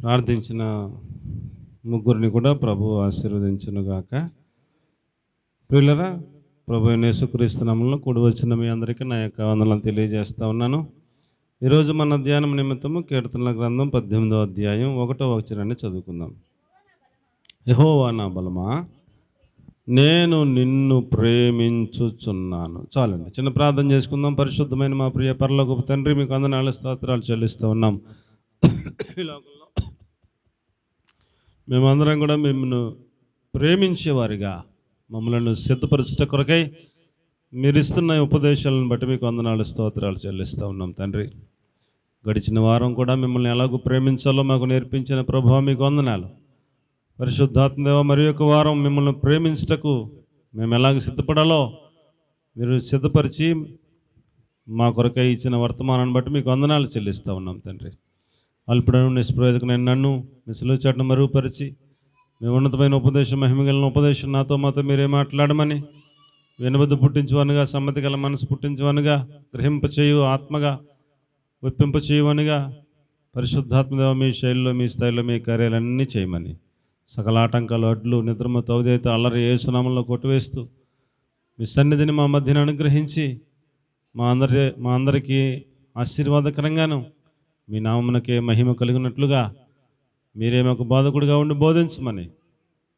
ప్రార్థించిన ముగ్గురిని కూడా ప్రభు ఆశీర్వదించునుగాక. ప్రియులరా, ప్రభు యేసుక్రీస్తు నామములో కూడి వచ్చిన మీ అందరికీ నా యొక్క వందనాలు తెలియజేస్తూ ఉన్నాను. ఈరోజు మన ధ్యానం నిమిత్తము కీర్తనల గ్రంథం 18వ అధ్యాయం 1వ వచనాన్ని చదువుకుందాం. యెహోవా నా బలమా, నేను నిన్ను ప్రేమించుచున్నాను. చాలండి, చిన్న ప్రార్థన చేసుకుందాం. పరిశుద్ధమైన మా ప్రియ పరలోకపు తండ్రి, మీకు వందనాలు స్తోత్రాలు చెల్లిస్తూ ఉన్నాం. ఈ లోకంలో మేమందరం కూడా మిమ్మల్ని ప్రేమించేవారిగా మమ్మల్ని సిద్ధపరచుట కొరకై మీరు ఇస్తున్న ఉపదేశాలను బట్టి మీకు వందనాలు స్తోత్రాలు చెల్లిస్తూ ఉన్నాం తండ్రి. గడిచిన వారం కూడా మిమ్మల్ని ఎలాగో ప్రేమించాలో మాకు నేర్పించిన ప్రభువా మీకు వందనాలు. పరిశుద్ధాత్మదేవ, మరి ఒక వారం మిమ్మల్ని ప్రేమించుటకు మేము ఎలాగ సిద్ధపడాలో మీరు సిద్ధపరిచి మా కొరకై ఇచ్చిన వర్తమానాన్ని బట్టి మీకు వందనాలు చెల్లిస్తూ ఉన్నాం తండ్రి. అల్పుడను నిష్ప్రయోజకమైన నన్ను మీ సిలువ చాటును మరుగుపరిచి మీ ఉన్నతమైన ఉపదేశం, మహిమగలిగిన ఉపదేశం నాతో మాతో మీరే మాట్లాడమని, వెనుబద్దు పుట్టించువనుగా, సమ్మతి గల మనసు పుట్టించువనుగా, గ్రహింపచేయు ఆత్మగా ఒప్పింపచేయువనుగా, పరిశుద్ధాత్మదేవ మీ శైలిలో మీ స్థాయిలో మీ కార్యాలన్నీ చేయమని, సకల ఆటంకాలు అడ్లు నిద్రమతో అవధేత అల్లరి యేసునామంలో కొట్టివేస్తూ మీ సన్నిధిని మా మధ్యన అనుగ్రహించి మా అందరికీ ఆశీర్వాదకరంగాను మీ నామమునకే మహిమ కలిగినట్లుగా మీరే మాకు బాధకుడిగా ఉండి బోధించమని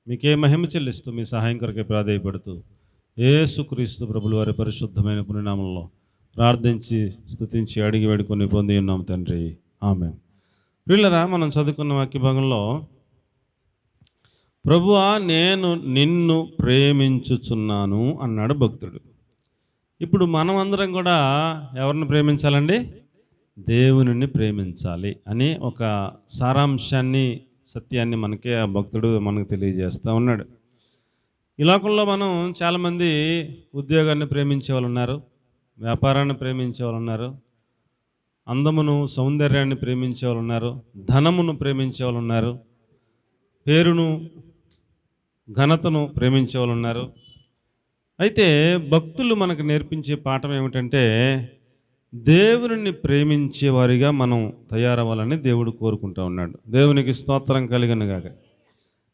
మీకే మహిమ చెల్లిస్తూ మీ సహాయం కొరకే ప్రాధేయపడుతూ యేసుక్రీస్తు ప్రభుల వారి పరిశుద్ధమైన పుణ్యనామంలో ప్రార్థించి స్తుతించి అడిగి వేడుకొని పొంది ఉన్నాం తండ్రి, ఆమేన్. ప్రియులరా, మనం చదువుకున్న వాక్య భాగంలో ప్రభువా నేను నిన్ను ప్రేమించుచున్నాను అన్నాడు భక్తుడు. ఇప్పుడు మనం అందరం కూడా ఎవరిని ప్రేమించాలండి? దేవునిని ప్రేమించాలి అని ఒక సారాంశాన్ని, సత్యాన్ని మనకే ఆ భక్తుడు మనకు తెలియజేస్తూ ఉన్నాడు. ఈ లోకంలో మనం చాలామంది ఉద్యోగాన్ని ప్రేమించే వాళ్ళు ఉన్నారు, వ్యాపారాన్ని ప్రేమించే వాళ్ళు ఉన్నారు, అందమును సౌందర్యాన్ని ప్రేమించే వాళ్ళు ఉన్నారు, ధనమును ప్రేమించే వాళ్ళు ఉన్నారు, పేరును ఘనతను ప్రేమించే వాళ్ళు ఉన్నారు. అయితే భక్తులు మనకు నేర్పించే పాఠం ఏమిటంటే, దేవుని ప్రేమించే వారిగా మనం తయారవ్వాలని దేవుడు కోరుకుంటూ ఉన్నాడు. దేవునికి స్తోత్రం కలిగను గాక.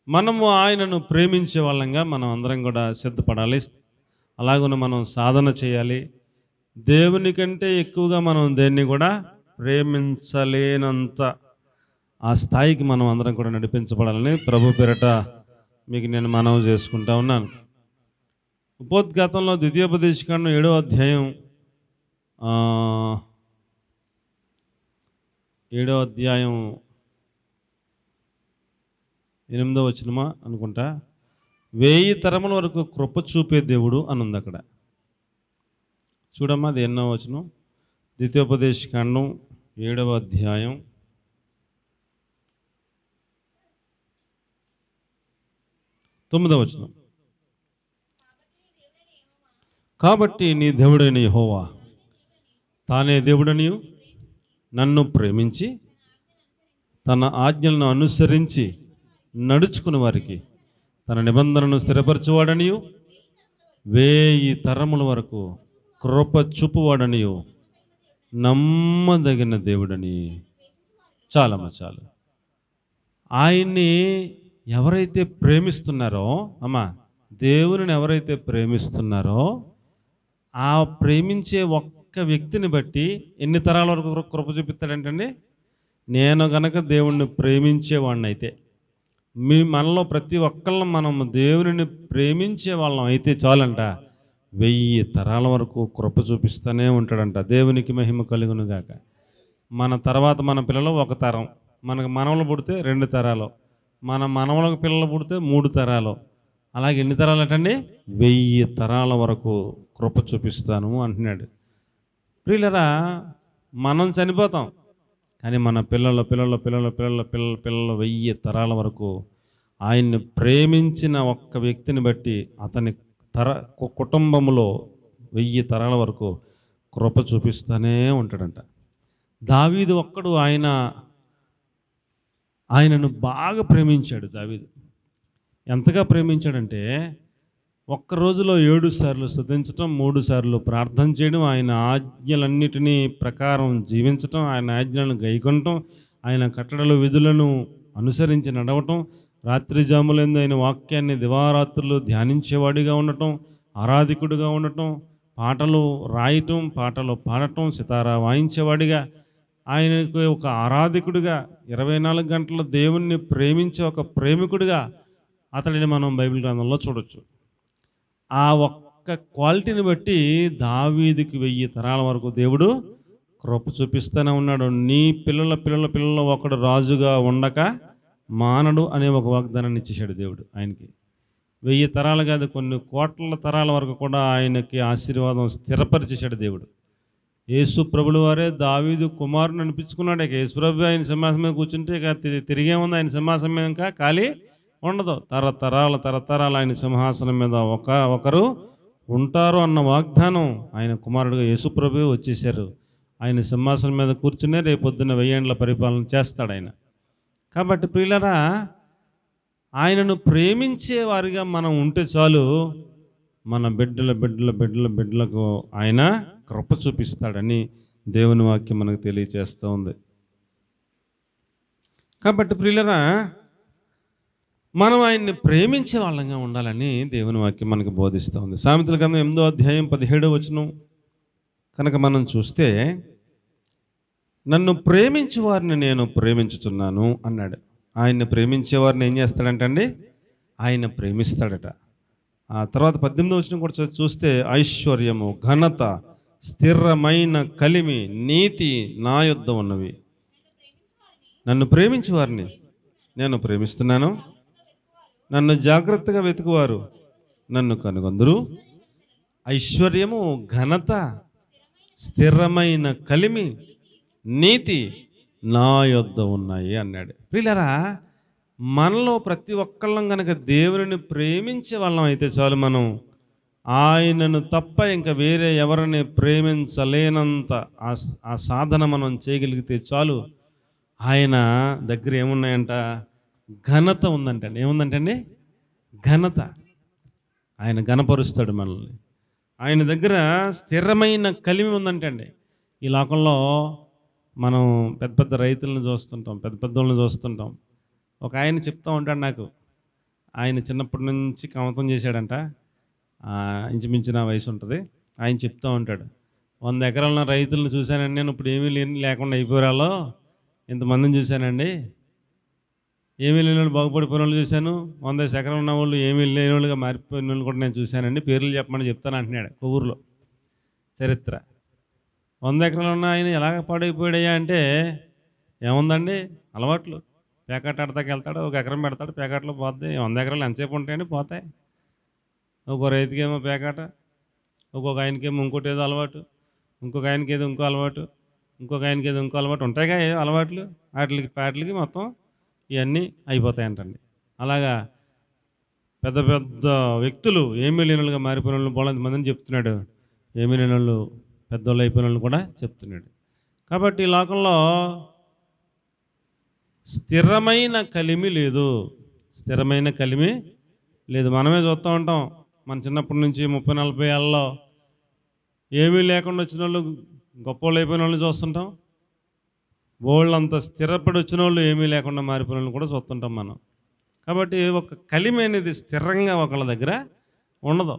మనము ఆయనను ప్రేమించే వాళ్ళంగా మనం అందరం కూడా సిద్ధపడాలి. అలాగనే మనం సాధన చేయాలి. దేవుని కంటే ఎక్కువగా మనం దేన్ని కూడా ప్రేమించలేనంత ఆ స్థాయికి మనం అందరం కూడా నడిపించబడాలని ప్రభు పేరట మీకు నేను మనవి చేసుకుంటా ఉన్నాను. ఉపోద్ఘాతంలో ద్వితీయోపదేశకాండం 7వ అధ్యాయం 8వ వచనమా అనుకుంటా, 1000 తరముల వరకు కృప చూపే దేవుడు అని ఉంది అక్కడ. చూడమ్మా, అది ఎన్నో వచనం? ద్వితీయోపదేశకాండం 7వ అధ్యాయం 9వ వచనం. కాబట్టి నీ దేవుడైన యెహోవా తానే దేవుడనియు, నన్ను ప్రేమించి తన ఆజ్ఞలను అనుసరించి నడుచుకుని వారికి తన నిబంధనను స్థిరపరచువాడనియు, 1000 తరముల వరకు కృప చూపువాడనియు, నమ్మదగిన దేవుడని. చాలమ్మా చాలు. ఆయన్ని ఎవరైతే ప్రేమిస్తున్నారో, అమ్మా, దేవుని ఎవరైతే ప్రేమిస్తున్నారో ఆ ప్రేమించే ఒక్క వ్యక్తిని బట్టి ఎన్ని తరాల వరకు కృప చూపిస్తాడంటండి? నేను గనక దేవుణ్ణి ప్రేమించేవాడిని అయితే, మనలో ప్రతి ఒక్కళ్ళం మనం దేవుని ప్రేమించే వాళ్ళం అయితే చాలంట, 1000 తరాల వరకు కృప చూపిస్తూనే ఉంటాడంట. దేవునికి మహిమ కలుగును గాక. మన తర్వాత మన పిల్లలు 1 తరం, మనకు మనవలు పుడితే 2 తరాలు, మన మనవలకు పిల్లలు పుడితే 3 తరాలు, అలాగే ఎన్ని తరాలు అంటండి? 1000 తరాల వరకు కృప చూపిస్తాను అంటున్నాడు. ప్రియులరా, మనం చనిపోతాం, కానీ మన పిల్లల పిల్లల పిల్లల పిల్లల పిల్లల పిల్లలు 1000 తరాల వరకు ఆయన్ని ప్రేమించిన ఒక్క వ్యక్తిని బట్టి అతని కుటుంబంలో 1000 తరాల వరకు కృప చూపిస్తూనే ఉంటాడంట. దావీదు ఒక్కడు ఆయనను బాగా ప్రేమించాడు. దావీదు ఎంతగా ప్రేమించాడంటే, ఒక్క రోజులో 7 సార్లు స్తుతించటం, 3 సార్లు ప్రార్థన చేయడం, ఆయన ఆజ్ఞలన్నిటినీ ప్రకారం జీవించటం, ఆయన ఆజ్ఞలను గైకొనటం, ఆయన కట్టడల విధులను అనుసరించి నడవటం, రాత్రి జాములందు ఆయన వాక్యాన్ని దివారాత్రులు ధ్యానించేవాడిగా ఉండటం, ఆరాధికుడిగా ఉండటం, పాటలు రాయటం, పాటలు పాడటం, సితారా వాయించేవాడిగా, ఆయనకు ఒక ఆరాధికుడిగా 24 గంటలు దేవుణ్ణి ప్రేమించే ఒక ప్రేమికుడిగా అతడిని మనం బైబిల్ గ్రంథంలో చూడొచ్చు. ఆ ఒక్క క్వాలిటీని బట్టి దావీదుకి 1000 తరాల వరకు దేవుడు కృప చూపిస్తూనే ఉన్నాడు. నీ పిల్లల పిల్లల పిల్లలు ఒకడు రాజుగా ఉండక మానడు అనే ఒక వాగ్దానాన్ని ఇచ్చేశాడు దేవుడు ఆయనకి. 1000 తరాలు కాదు, కొన్ని కోట్ల తరాల వరకు కూడా ఆయనకి ఆశీర్వాదం స్థిరపరిచేశాడు దేవుడు. యేసు ప్రభుల వారే దావీదు కుమారుని అనిపించుకున్నాడు. ఇక యేసు ప్రభు ఆయన సింహాసనం మీద కూర్చుంటే ఇక తిరిగే ఉంది, ఆయన సింహాసనం మీద ఇంకా ఖాళీ ఉండదు. తరతరాలు ఆయన సింహాసనం మీద ఒకరు ఉంటారు అన్న వాగ్దానం ఆయన కుమారుడుగా యేసు ప్రభువే వచ్చేసారు. ఆయన సింహాసనం మీద కూర్చునే రేపొద్దున 1000 ఏండ్ల పరిపాలన చేస్తాడు ఆయన. కాబట్టి ప్రియులరా, ఆయనను ప్రేమించే వారిగా మనం ఉంటే చాలు, మన బిడ్డలకు ఆయన కృప చూపిస్తాడని దేవుని వాక్యం మనకు తెలియచేస్తూ ఉంది. కాబట్టి ప్రియులరా, మనం ఆయన్ని ప్రేమించే వాళ్ళంగా ఉండాలని దేవుని వాక్యం మనకు బోధిస్తూ ఉంది. సామెతల గ్రంథం 8వ అధ్యాయం 17వ వచనం కనుక మనం చూస్తే, నన్ను ప్రేమించే వారిని నేను ప్రేమించుచున్నాను అన్నాడు. ఆయన్ని ప్రేమించేవారిని ఏం చేస్తాడంటండి? ఆయన ప్రేమిస్తాడట. ఆ తర్వాత 18వ వచనం కూడా చూస్తే, ఐశ్వర్యము, ఘనత, స్థిరమైన కలిమి, నీతి నా యొద్ద ఉన్నవి. నన్ను ప్రేమించే వారిని నేను ప్రేమిస్తున్నాను, నన్ను జాగ్రత్తగా వెతుకువారు నన్ను కనుగొందురు. ఐశ్వర్యము, ఘనత, స్థిరమైన కలిమి, నీతి నా యొద్ద ఉన్నాయి అన్నాడు. ప్రియులారా, మనలో ప్రతి ఒక్కళ్ళం కనుక దేవుని ప్రేమించే వాళ్ళం అయితే చాలు, మనం ఆయనను తప్ప ఇంకా వేరే ఎవరిని ప్రేమించలేనంత ఆ సాధన మనం చేయగలిగితే చాలు. ఆయన దగ్గర ఏమున్నాయంట? ఘనత ఉందంటండి. ఏముందంటండి? ఘనత. ఆయన ఘనపరుస్తాడు మనల్ని. ఆయన దగ్గర స్థిరమైన కలిమి ఉందంటండి. ఈ లోకంలో మనం పెద్ద పెద్ద రైతులను చూస్తుంటాం, పెద్ద వాళ్ళని చూస్తుంటాం. ఒక ఆయన చెప్తూ ఉంటాడు నాకు, ఆయన చిన్నప్పటి నుంచి కమతం చేశాడంట, ఇంచుమించిన వయసు ఉంటుంది. ఆయన చెప్తూ ఉంటాడు, 100 ఎకరాల రైతులను చూశానండి నేను, ఇప్పుడు ఏమీ లేకుండా అయిపోయాలో ఇంతమందిని చూశానండి. ఏమీ లేని వాళ్ళు బాగుపడిపోయిన వాళ్ళు చూశాను, 100 ఎకరాలు ఉన్న వాళ్ళు ఏమీ లేని వాళ్ళుగా మారిపోయిన వాళ్ళు కూడా నేను చూశానండి. పేర్లు చెప్పమని చెప్తాను అంటున్నాడు. కొవ్వూరులో చరిత్ర. 100 ఎకరాలు ఉన్న ఆయన ఎలాగ పాడైపోయాడయ్యా అంటే, ఏముందండి, అలవాట్లు. పేకాట ఆడతాకి వెళ్తాడు, 1 ఎకరం పెడతాడు, పేకాటలో పోద్ది. 100 ఎకరాలు ఎంతసేపు ఉంటాయండి? పోతాయి. ఒక్కో రైతుకేమో పేకాట, ఒక్కొక్క ఆయనకేమో ఇంకోటి ఏదో అలవాటు, ఇంకొక ఆయనకి ఏదో ఇంకో అలవాటు, ఇంకొక ఆయనకి ఏదో ఇంకో అలవాటు ఉంటాయిగా ఏదో అలవాట్లు. వాటికి మొత్తం ఇవన్నీ అయిపోతాయంటండి. అలాగా పెద్ద పెద్ద వ్యక్తులు ఏమీ లేని వాళ్ళుగా మారిపోయిన వాళ్ళు బోలంత మందిని చెప్తున్నాడు. ఏమీ లేని వాళ్ళు పెద్దోళ్ళు అయిపోయిన వాళ్ళు కూడా చెప్తున్నాడు. కాబట్టి ఈ లోకంలో స్థిరమైన కలిమి లేదు. స్థిరమైన కలిమి లేదు. మనమే చూస్తూ ఉంటాం, మన చిన్నప్పటి నుంచి 30-40 ఏళ్ళలో ఏమీ లేకుండా వచ్చిన వాళ్ళు, గొప్ప వాళ్ళు అయిపోయిన వాళ్ళు చూస్తుంటాం. వాళ్ళంత స్థిరపడి వచ్చిన వాళ్ళు ఏమీ లేకుండా మారిపోయిన వాళ్ళు కూడా చూస్తుంటాం మనం. కాబట్టి ఒక కలిమి అనేది స్థిరంగా ఒకళ్ళ దగ్గర ఉండదు.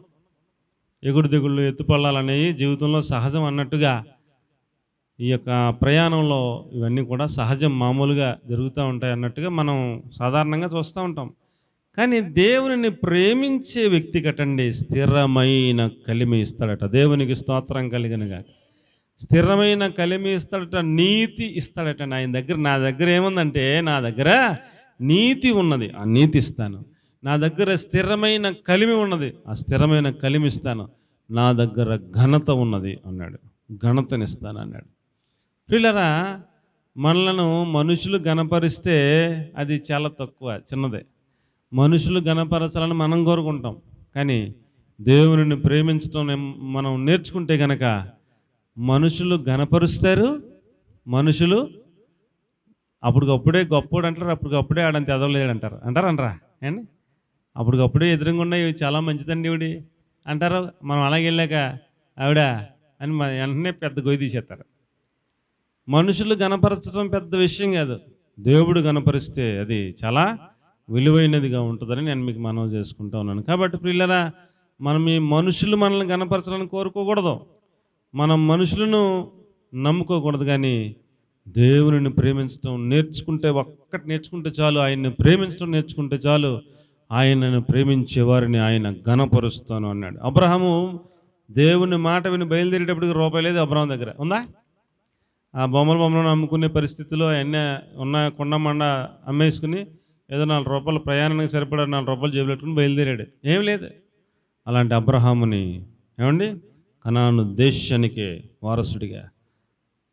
ఎగుడు దిగుళ్ళు, ఎత్తుపల్లాలు అనేవి జీవితంలో సహజం అన్నట్టుగా ఈ యొక్క ప్రయాణంలో ఇవన్నీ కూడా సహజం, మామూలుగా జరుగుతూ ఉంటాయి అన్నట్టుగా మనం సాధారణంగా చూస్తూ ఉంటాం. కానీ దేవునిని ప్రేమించే వ్యక్తి కట్టండి స్థిరమైన కలిమి ఇస్తాడట. దేవునికి స్తోత్రం కలిగినగా. స్థిరమైన కలిమి ఇస్తాడట, నీతి ఇస్తాడట. నా దగ్గర ఏముందంటే, నా దగ్గర నీతి ఉన్నది, ఆ నీతి ఇస్తాను. నా దగ్గర స్థిరమైన కలిమి ఉన్నది, ఆ స్థిరమైన కలిమి ఇస్తాను. నా దగ్గర ఘనత ఉన్నది అన్నాడు, ఘనతనిస్తాను అన్నాడు. ప్రియులారా, మనలను మనుషులు ఘనపరిస్తే అది చాలా తక్కువ, చిన్నదే. మనుషులు ఘనపరచాలని మనం కోరుకుంటాం. కానీ దేవునిని ప్రేమించడం మనం నేర్చుకుంటే కనుక మనుషులు ఘనపరుస్తారు. మనుషులు అప్పటికప్పుడే గొప్పోడు అంటారు, అప్పటికప్పుడే ఆడంత ఎదవలేడు అంటారు. అంటారా అండి? అప్పటికప్పుడే ఎదురుగుండా ఇవి చాలా మంచిదండి ఇవిడి అంటారు. మనం అలాగే వెళ్ళాక ఆవిడ అని వెంటనే పెద్ద గొయ్యి తీసేస్తారు. మనుషులు ఘనపరచడం పెద్ద విషయం కాదు. దేవుడు గణపరిస్తే అది చాలా విలువైనదిగా ఉంటుందని నేను మీకు మనవి చేసుకుంటా ఉన్నాను. కాబట్టి ప్రియులరా, మనం ఈ మనుషులు మనల్ని గణపరచాలని కోరుకోకూడదు, మనం మనుషులను నమ్ముకోకూడదు, కానీ దేవునిని ప్రేమించడం నేర్చుకుంటే, ఒక్కటి నేర్చుకుంటే చాలు, ఆయన్ని ప్రేమించడం నేర్చుకుంటే చాలు, ఆయనను ప్రేమించే వారిని ఆయన ఘనపరుస్తాను అన్నాడు. అబ్రహాము దేవుని మాట విని బయలుదేరేటప్పటికి రూపాయి లేదు అబ్రహాం దగ్గర. ఉందా? ఆ బొమ్మలను అమ్ముకునే పరిస్థితిలో అవన్నీ ఉన్న కొండమండ అమ్మేసుకుని ఏదో ₹4 ప్రయాణానికి సరిపడా ₹4 జేబులు పెట్టుకుని బయలుదేరాడు. ఏం లేదు. అలాంటి అబ్రహాముని ఏమండి కనాను దేశానికి వారసుడిగా,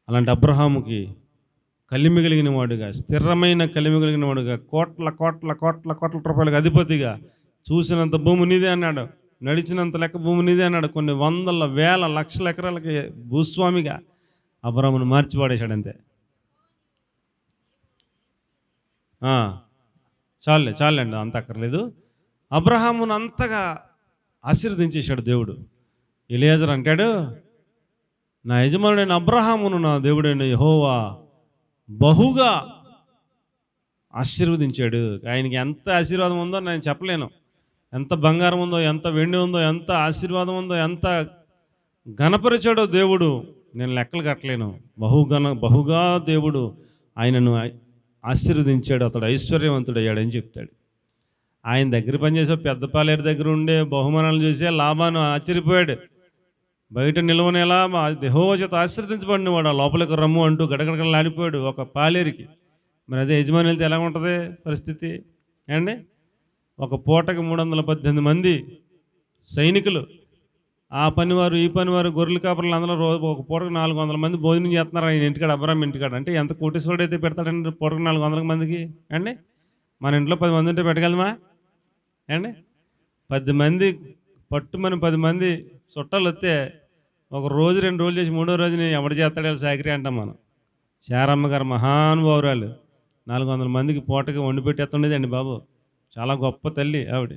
అలాంటి అబ్రహాముకి కలిమి కలిగిన వాడుగా, స్థిరమైన కలిమి కలిగిన వాడుగా, కోట్ల కోట్ల కోట్ల కోట్ల రూపాయలకు అధిపతిగా, చూసినంత భూమి నీదే అన్నాడు, నడిచినంత లెక్క భూమి నీదే అన్నాడు, కొన్ని వందల వేల లక్షల ఎకరాలకి భూస్వామిగా అబ్రహామును మార్చిపాడేశాడు. అంతే. చాలండి, అంత అక్కర్లేదు. అబ్రహామును అంతగా ఆశీర్వదించేశాడు దేవుడు. ఎలియాజరు అంటాడు, నా యజమానుడైన అబ్రహామును నా దేవుడైన యెహోవా బహుగా ఆశీర్వదించాడు. ఆయనకి ఎంత ఆశీర్వాదం ఉందో నేను చెప్పలేను. ఎంత బంగారం ఉందో, ఎంత వెండి ఉందో, ఎంత ఆశీర్వాదం ఉందో, ఎంత ఘనపరిచాడో దేవుడు, నేను లెక్కలు కట్టలేను. బహుగా దేవుడు ఆయనను ఆశీర్వదించాడు, అతడు ఐశ్వర్యవంతుడయ్యాడని చెప్తాడు. ఆయన దగ్గర పనిచేసే పెద్ద పాలేరు దగ్గర ఉండే బహుమానాలు చూసే లాభాను ఆశ్చర్యపోయాడు. బయట నిలవనేలా యెహోవా చేత ఆశీర్వదించబడిన వాడు లోపలికి రమ్ము అంటూ గడగడగడలాడిపోయాడు ఒక పాలేరుకి. మరి అదే యజమాని వెళ్తే ఎలా ఉంటుంది పరిస్థితి అండి? ఒక పూటకి 318 మంది సైనికులు, ఆ పనివారు ఈ పనివారు, గొర్రెలు కాపర్లు, అందరూ రోజు ఒక పూటకు 400 మంది భోజనం చేస్తున్నారు ఆయన ఇంటికాడ, అబ్రహాం ఇంటికాడ. అంటే ఎంత కోటీశ్వరుడు అయితే పెడతాడండి పూటకు 400 మందికి అండి? మన ఇంట్లో 10 మంది ఉంటే పెట్టగలమా అండి? 10 మంది పట్టుమని 10 మంది చుట్టాలు వస్తే ఒక రోజు 2 రోజులు చేసి 3వ రోజుని ఎవడు చేస్తాడు సాకరీ అంటాం మనం. శారమ్మ గారు మహానుభావురాలు 400 మందికి పూటకి వండి పెట్టేస్తుండేదండి బాబు. చాలా గొప్ప తల్లి ఆవిడ.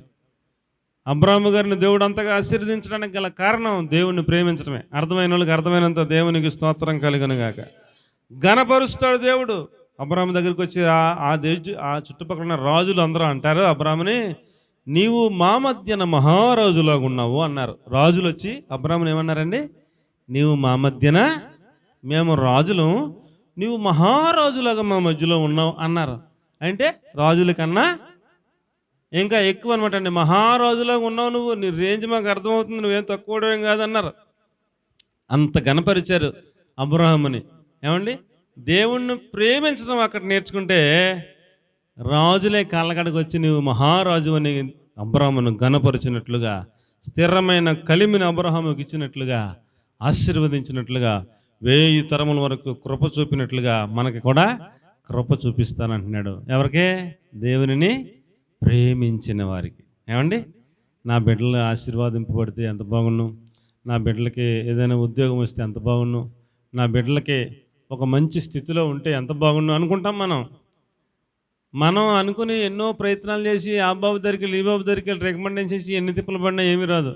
అబ్రాహాము గారిని దేవుడు అంతగా ఆశీర్వదించడానికి గల కారణం దేవుణ్ణి ప్రేమించడమే. అర్థమైన వాళ్ళకి అర్థమైనంత దేవునికి స్తోత్రం కలుగును గాక. ఘనపరుస్తాడు దేవుడు. అబ్రాహాము దగ్గరికి వచ్చి ఆ చుట్టుపక్కల ఉన్న రాజులు అందరూ అంటారు అబ్రాహాముని, నీవు మా మధ్యన మహారాజులాగా ఉన్నావు అన్నారు. రాజులు వచ్చి అబ్రాహాముని ఏమన్నారండి? నీవు మా మధ్యన, మేము రాజులు, నీవు మహారాజులాగా మా మధ్యలో ఉన్నావు అన్నారు. అంటే రాజుల కన్నా ఇంకా ఎక్కువ అనమాట అండి. మహారాజులాగా ఉన్నావు నువ్వు, నీ రేంజ్ మాకు అర్థమవుతుంది, నువ్వేం తక్కువడేం కాదన్నారు. అంత గణపరిచారు అబ్రహాముని. ఏమండి, దేవుణ్ణి ప్రేమించడం అక్కడ నేర్చుకుంటే రాజులే కాళ్ళగడకు వచ్చి నీవు మహారాజు అని అబ్రహామును గణపరిచినట్లుగా, స్థిరమైన కలిమిని అబ్రహాముకి ఇచ్చినట్లుగా, ఆశీర్వదించినట్లుగా, 1000 తరముల వరకు కృప చూపినట్లుగా మనకి కూడా కృప చూపిస్తానంటున్నాడు. ఎవరికే? దేవునిని ప్రేమించిన వారికి. ఏమండి, నా బిడ్డలు ఆశీర్వాదింపబడితే ఎంత బాగుండు, నా బిడ్డలకి ఏదైనా ఉద్యోగం వస్తే ఎంత బాగుండు, నా బిడ్డలకి ఒక మంచి స్థితిలో ఉంటే ఎంత బాగుండు అనుకుంటాం మనం అనుకుని ఎన్నో ప్రయత్నాలు చేసి ఆ బాబు దగ్గరికి ఈ బాబు దగ్గరికి రికమెండేషన్ చేసి ఎన్ని తిప్పలు పడినా ఏమీ రాదు.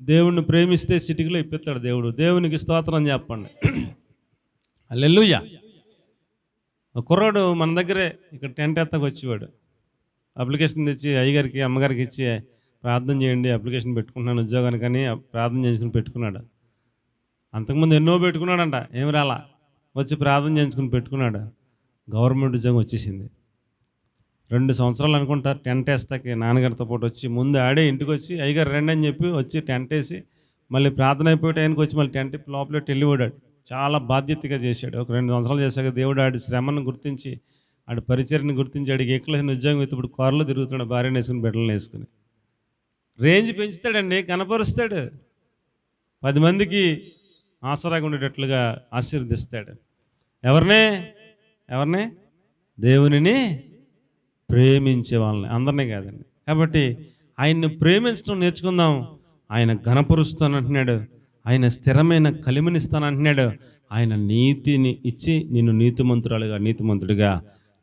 దేవుణ్ణి ప్రేమిస్తే సిటీలో ఇప్పిస్తాడు దేవుడు. దేవునికి స్తోత్రం చెప్పండి. హల్లెలూయా. కుర్రాడు మన దగ్గరే ఇక్కడ టెంట్ ఎత్తకు వచ్చేవాడు. అప్లికేషన్ తెచ్చి అయ్యగారికి అమ్మగారికి ఇచ్చి ప్రార్థన చేయండి, అప్లికేషన్ పెట్టుకుంటున్నాను ఉద్యోగానికి అని ప్రార్థన చేసుకుని పెట్టుకున్నాడు. అంతకుముందు ఎన్నో పెట్టుకున్నాడంట, ఏమి రాలా. వచ్చి ప్రార్థన చేయించుకుని పెట్టుకున్నాడు. గవర్నమెంట్ ఉద్యోగం వచ్చేసింది. 2 సంవత్సరాలు అనుకుంటా టెంట్ వేస్తాకి నాన్నగారితో పాటు వచ్చి, ముందు ఆడే ఇంటికి వచ్చి అయ్యగారు రండి అని చెప్పి వచ్చి టెంట్ వేసి మళ్ళీ ప్రార్థన అయిపోయి ఆయనకి వచ్చి మళ్ళీ టెంట్ లోపల వెళ్ళిపోయాడు. చాలా బాధ్యతగా చేశాడు. ఒక 2 సంవత్సరాలు చేశాక దేవుడు ఆడి శ్రమను గుర్తించి, ఆడి పరిచర్ని గుర్తించి, ఆడికి ఎక్కలేసిన ఉద్యోగం అయితే ఇప్పుడు కారులో తిరుగుతున్నాడు, భార్యను వేసుకుని బిడ్డలను వేసుకుని. రేంజ్ పెంచుతాడండి, కనపరుస్తాడు, 10 మందికి ఆసరాగా ఉండేటట్లుగా ఆశీర్వదిస్తాడు. ఎవరిని? దేవునిని ప్రేమించే వాళ్ళని, అందరినీ కాదండి. కాబట్టి ఆయన్ని ప్రేమించడం నేర్చుకుందాం. ఆయన ఘనపరుస్తానంటున్నాడు, ఆయన స్థిరమైన కలిమినిస్తానంటున్నాడు, ఆయన నీతిని ఇచ్చి నిన్ను నీతిమంతుడిగా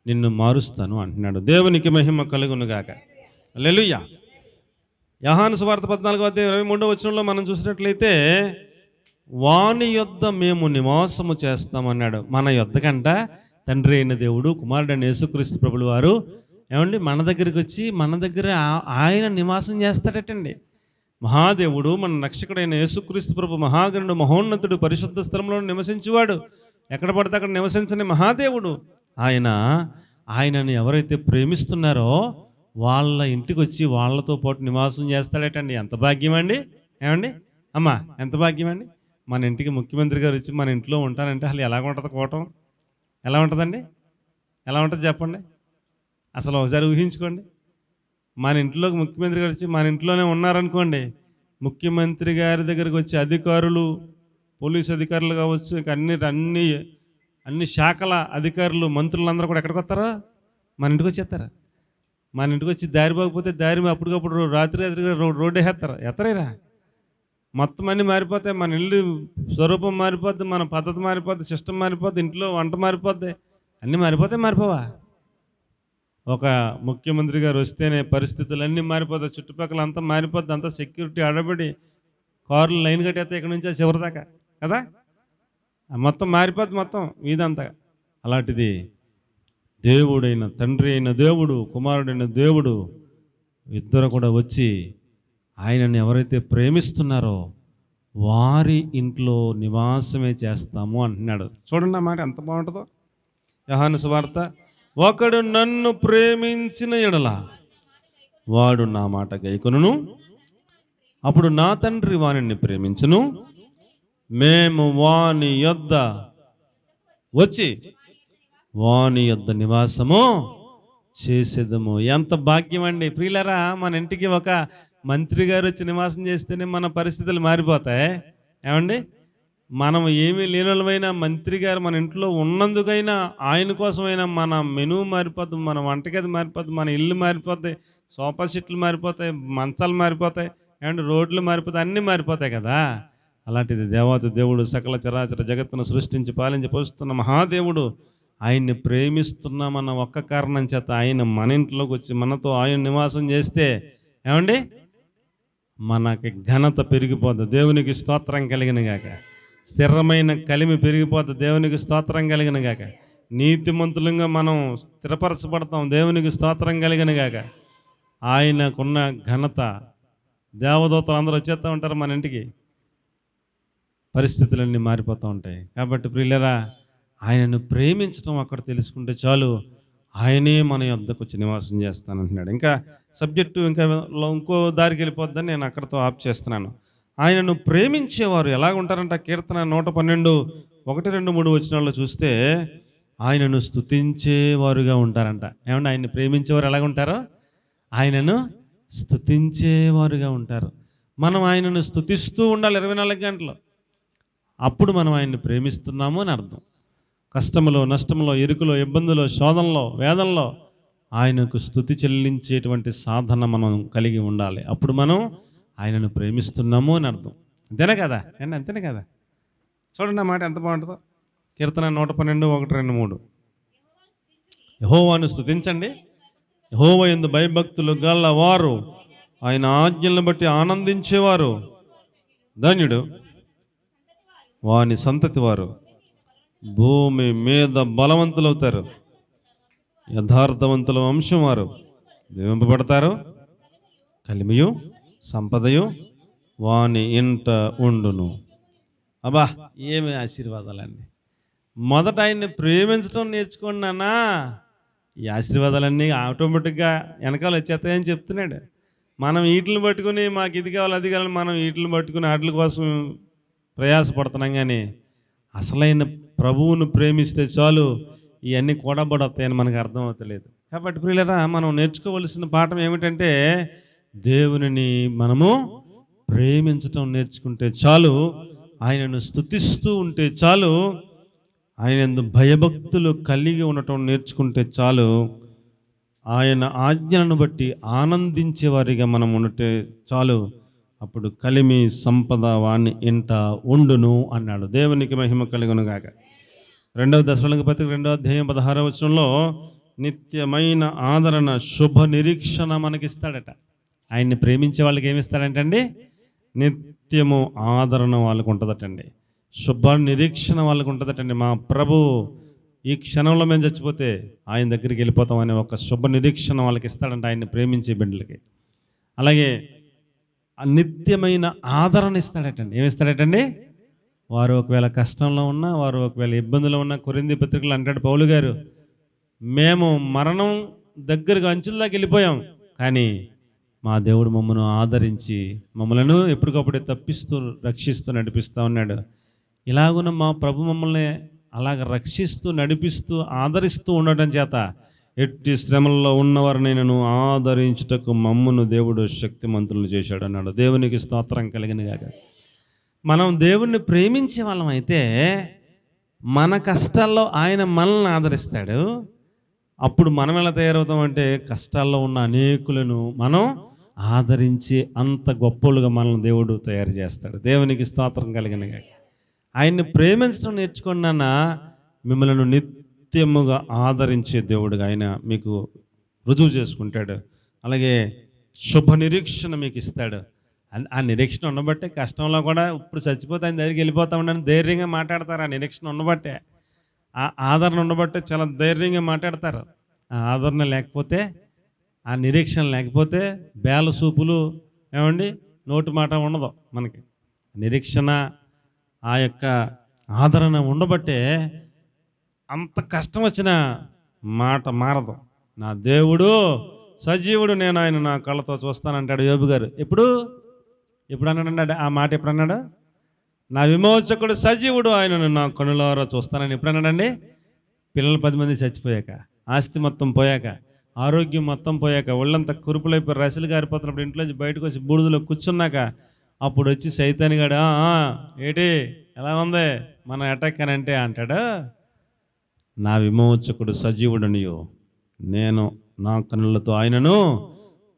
నిన్ను మారుస్తాను అంటున్నాడు. దేవునికి మహిమ కలుగునుగాక. హల్లెలూయా. యోహాను సువార్త 14:23 మనం చూసినట్లయితే, వాని యొద్ద మేము నివాసము చేస్తామన్నాడు. మన యొద్ద కంట తండ్రి అయిన దేవుడు, కుమారుడైన యేసుక్రీస్తు ప్రభులు వారు ఏమండి మన దగ్గరికి వచ్చి మన దగ్గర ఆయన నివాసం చేస్తాడటండి. మహాదేవుడు, మన రక్షకుడైన యేసుక్రీస్తు ప్రభు, మహాగణుడు, మహోన్నతుడు, పరిశుద్ధ స్థలంలో నివసించేవాడు, ఎక్కడ పడితే అక్కడ నివసించని మహాదేవుడు ఆయనని ఎవరైతే ప్రేమిస్తున్నారో వాళ్ళ ఇంటికి వచ్చి వాళ్ళతో పాటు నివాసం చేస్తాడటండి. ఎంత భాగ్యం అండి! ఏమండి అమ్మా, ఎంత భాగ్యం అండి! మన ఇంటికి ముఖ్యమంత్రి గారు వచ్చి మన ఇంట్లో ఉంటానంటే అసలు ఎలా ఉంటుంది కూటం? ఎలా ఉంటుందండి? ఎలా ఉంటుంది చెప్పండి? అసలు ఒకసారి ఊహించుకోండి. మన ఇంట్లోకి ముఖ్యమంత్రి గారు వచ్చి మన ఇంట్లోనే ఉన్నారనుకోండి, ముఖ్యమంత్రి గారి దగ్గరికి వచ్చి అధికారులు, పోలీసు అధికారులు కావచ్చు, ఇంకా అన్ని శాఖల అధికారులు, మంత్రులందరూ కూడా ఎక్కడికి వస్తారో మన ఇంటికి వచ్చేస్తారా? మన ఇంటికి వచ్చి దారి పోకపోతే దారి అప్పటికప్పుడు రాత్రి రోడ్డు ఎత్తరేరా. మొత్తం అన్నీ మారిపోతాయి. మన ఇల్లు స్వరూపం మారిపోద్ది, మన పద్ధతి మారిపోద్ది, సిస్టమ్ మారిపోద్ది, ఇంట్లో వంట మారిపోద్ది, అన్నీ మారిపోవా? ఒక ముఖ్యమంత్రి గారు వస్తేనే పరిస్థితులన్నీ మారిపోతాయి, చుట్టుపక్కల అంతా మారిపోద్ది, అంతా సెక్యూరిటీ అడబడి కార్లు లైన్ కట్టేస్తాయి ఇక్కడ నుంచి చివరి దాకా కదా, మొత్తం మారిపోద్ది మొత్తం ఇదంతా. అలాంటిది దేవుడైన తండ్రి అయిన దేవుడు, కుమారుడైన దేవుడు ఇద్దరు కూడా వచ్చి ఆయనని ఎవరైతే ప్రేమిస్తున్నారో వారి ఇంట్లో నివాసమే చేస్తాము అంటున్నాడు. చూడండి ఆ మాట ఎంత బాగుంటుందో. యోహాను సువార్త, ఒకడు నన్ను ప్రేమించిన ఎడల వాడు నా మాట గైకొనును, అప్పుడు నా తండ్రి వానిని ప్రేమించును, మేము వాని యొద్ద వచ్చి వాని యొద్ద నివాసము చేసేదము. ఎంత భాగ్యం అండి ప్రియులారా! మన ఇంటికి ఒక మంత్రి గారు వచ్చి నివాసం చేస్తేనే మన పరిస్థితులు మారిపోతాయి. ఏమండి, మనం ఏమీ లేనోళ్ళమైనా మంత్రి గారు మన ఇంట్లో ఉన్నందుకైనా ఆయన కోసమైనా మన మెనూ మారిపోద్ది, మన వంటగది మారిపోద్ది, మన ఇల్లు మారిపోతాయి, సోఫా సెట్లు మారిపోతాయి, మంచాలు మారిపోతాయి, ఏమంటే రోడ్లు మారిపోతాయి, అన్నీ మారిపోతాయి కదా. అలాంటిది దేవాతి దేవుడు, సకల చరాచర జగత్తును సృష్టించి పాలించి పోషిస్తున్న మహాదేవుడు, ఆయన్ని ప్రేమిస్తున్నామన్న ఒక్క కారణం చేత ఆయన మన ఇంట్లోకి వచ్చి మనతో ఆయన నివాసం చేస్తే ఏమండి మనకి ఘనత పెరిగిపోద్ది. దేవునికి స్తోత్రం కలిగిన గాక. స్థిరమైన కలిమి పెరిగిపోద్ది. దేవునికి స్తోత్రం కలిగిన గాక. నీతిమంతులంగా మనం స్థిరపరచబడతాం. దేవునికి స్తోత్రం కలిగిన గాక. ఆయనకున్న ఘనత, దేవదూతలు అందరూ వచ్చేస్తూ ఉంటారు మన ఇంటికి, పరిస్థితులన్నీ మారిపోతూ ఉంటాయి. కాబట్టి ప్రియులరా, ఆయనను ప్రేమించడం అక్కడ తెలుసుకుంటే చాలు, ఆయనే మన యొద్దకు వచ్చి నివాసం చేస్తానంటున్నాడు. ఇంకా సబ్జెక్టు ఇంకో దారికి వెళ్ళిపోద్దని నేను అక్కడితో ఆప్ చేస్తున్నాను. ఆయనను ప్రేమించేవారు ఎలాగ ఉంటారంట? కీర్తన 112 1, 2, 3 వచనాల్లో చూస్తే ఆయనను స్తుతించేవారుగా ఉంటారంట. ఏమంటే ఆయన్ని ప్రేమించేవారు ఎలాగ ఉంటారో ఆయనను స్తుతించేవారుగా ఉంటారు. మనం ఆయనను స్తుతిస్తూ ఉండాలి 24 గంటలు. అప్పుడు మనం ఆయన్ని ప్రేమిస్తున్నాము అని అర్థం. కష్టములో, నష్టంలో, ఇరుకులో, ఇబ్బందులో, శోధనలో, వేదనలో ఆయనకు స్తుతి చెల్లించేటువంటి సాధన మనం కలిగి ఉండాలి. అప్పుడు మనం ఆయనను ప్రేమిస్తున్నాము అని అర్థం. అంతేనే కదా అండి? అంతేనే కదా? చూడండి ఆ మాట ఎంత బాగుంటుందో. కీర్తన 112 1, 2, 3. యెహోవాను స్తుతించండి, యెహోవా యందు భయభక్తులు గల వారు, ఆయన ఆజ్ఞలను బట్టి ఆనందించేవారు ధన్యుడు, వాని సంతతి వారు భూమి మీద బలవంతులవుతారు. యథార్థవంతుల వంశం వారు దీవింపబడతారు. కలిమియు సంపదయు వాని ఇంట ఉండును. అబ్బా, ఏమి ఆశీర్వాదాలండి! మొదట ఆయన్ని ప్రేమించడం నేర్చుకోండి నాన్న. ఈ ఆశీర్వాదాలన్నీ ఆటోమేటిక్గా వెనకాల వచ్చేస్తాయని చెప్తున్నాడు. మనం వీటిని పట్టుకుని మాకు ఇది కావాలి అది కావాలి, మనం వీటిని పట్టుకుని వాటి కోసం ప్రయాసపడుతున్నాం. కానీ అసలైన ప్రభువును ప్రేమిస్తే చాలు ఇవన్నీ కూడబడతాయని మనకు అర్థం అవుతలేదు. కాబట్టి ప్రియులారా, మనం నేర్చుకోవలసిన పాఠం ఏమిటంటే దేవునిని మనము ప్రేమించటం నేర్చుకుంటే చాలు, ఆయనను స్తుతిస్తూ ఉంటే చాలు, ఆయన భయభక్తులు కలిగి ఉండటం నేర్చుకుంటే చాలు, ఆయన ఆజ్ఞలను బట్టి ఆనందించే వారిగా మనం ఉంటే చాలు, అప్పుడు కలిమి సంపద వాణ్ణి ఇంట ఉండును అన్నాడు. దేవునికి మహిమ కలుగును గాక. 2 దశలోనికీ పత్రిక 2వ అధ్యాయం 16వ వచనంలో నిత్యమైన ఆదరణ, శుభ నిరీక్షణ మనకిస్తాడట. ఆయన్ని ప్రేమించే వాళ్ళకి ఏమిస్తాడంటండి? నిత్యము ఆదరణ వాళ్ళకు ఉంటుందటండి, శుభ నిరీక్షణ వాళ్ళకు ఉంటుందటండి. మా ప్రభు ఈ క్షణంలో మేము చచ్చిపోతే ఆయన దగ్గరికి వెళ్ళిపోతామనే ఒక శుభ నిరీక్షణ వాళ్ళకి ఇస్తాడంట, ఆయన్ని ప్రేమించే బిడ్డలకి. అలాగే నిత్యమైన ఆదరణ ఇస్తాడటండి. ఏమిస్తాడటండి? వారు ఒకవేళ కష్టంలో ఉన్నా, వారు ఒకవేళ ఇబ్బందులు ఉన్నా, కొరింథీ పత్రికలో అంటాడు పౌలు గారు, మేము మరణం దగ్గరగా అంచుల్లోకి వెళ్ళిపోయాం, కానీ మా దేవుడు మమ్మల్ని ఆదరించి మమ్మలను ఎప్పటికప్పుడే తప్పిస్తూ రక్షిస్తూ నడిపిస్తూ ఉన్నాడు. ఇలాగున మా ప్రభు మమ్మల్ని అలాగ రక్షిస్తూ నడిపిస్తూ ఆదరిస్తూ ఉండటం చేత ఎట్టి శ్రమల్లో ఉన్నవారిని నేను ఆదరించుటకు మమ్మును దేవుడు శక్తిమంతులను చేశాడు అన్నాడు. దేవునికి స్తోత్రం కలిగినగాక. మనం దేవుణ్ణి ప్రేమించే వాళ్ళం అయితే మన కష్టాల్లో ఆయన మనల్ని ఆదరిస్తాడు. అప్పుడు మనం ఎలా తయారవుతామంటే కష్టాల్లో ఉన్న అనేకులను మనం ఆదరించి అంత గొప్పలుగా మనల్ని దేవుడు తయారు చేస్తాడు. దేవునికి స్తోత్రం కలిగినగాక. ఆయన్ని ప్రేమించడం నేర్చుకున్నాన మిమ్మల్ని నిత్యముగా ఆదరించే దేవుడుగా ఆయన మీకు రుజువు చేసుకుంటాడు. అలాగే శుభ నిరీక్షణ మీకు ఇస్తాడు. ఆ నిరీక్షణ ఉండబట్టే కష్టంలో కూడా ఇప్పుడు చచ్చిపోతే ఆయన దగ్గరికి వెళ్ళిపోతా ఉండని ధైర్యంగా మాట్లాడతారు. ఆ నిరీక్షణ ఉండబట్టే, ఆ ఆదరణ ఉండబట్టే చాలా ధైర్యంగా మాట్లాడతారు. ఆ ఆదరణ లేకపోతే, ఆ నిరీక్షణ లేకపోతే బేల సూపులు ఏమండి నోటి మాట ఉండదు మనకి. నిరీక్షణ ఆ యొక్క ఆదరణ ఉండబట్టే అంత కష్టం వచ్చిన మాట మారదు. నా దేవుడు సజీవుడు, నేను ఆయన నా కళ్ళతో చూస్తానంటాడు యోబు గారు. ఎప్పుడు అన్నాడు ఆ మాట? ఎప్పుడు అన్నాడు? నా విమోచకుడు సజీవుడు, ఆయనను నా కనులారా చూస్తానని ఎప్పుడు అన్నాడండి? పిల్లలు 10 మంది చచ్చిపోయాక, ఆస్తి మొత్తం పోయాక, ఆరోగ్యం మొత్తం పోయాక, ఒళ్ళంతా కురుపులైపోయి రసలు గారిపోతున్నప్పుడు ఇంట్లోంచి బయటకు వచ్చి బూడిదలో కూర్చున్నాక అప్పుడు వచ్చి సైతానిగాడు ఏంటి ఎలా ఉంది మన అటాక్ అని అంటే అంటాడు, నా విమోచకుడు సజీవుడనియో, నేను నా కనులతో ఆయనను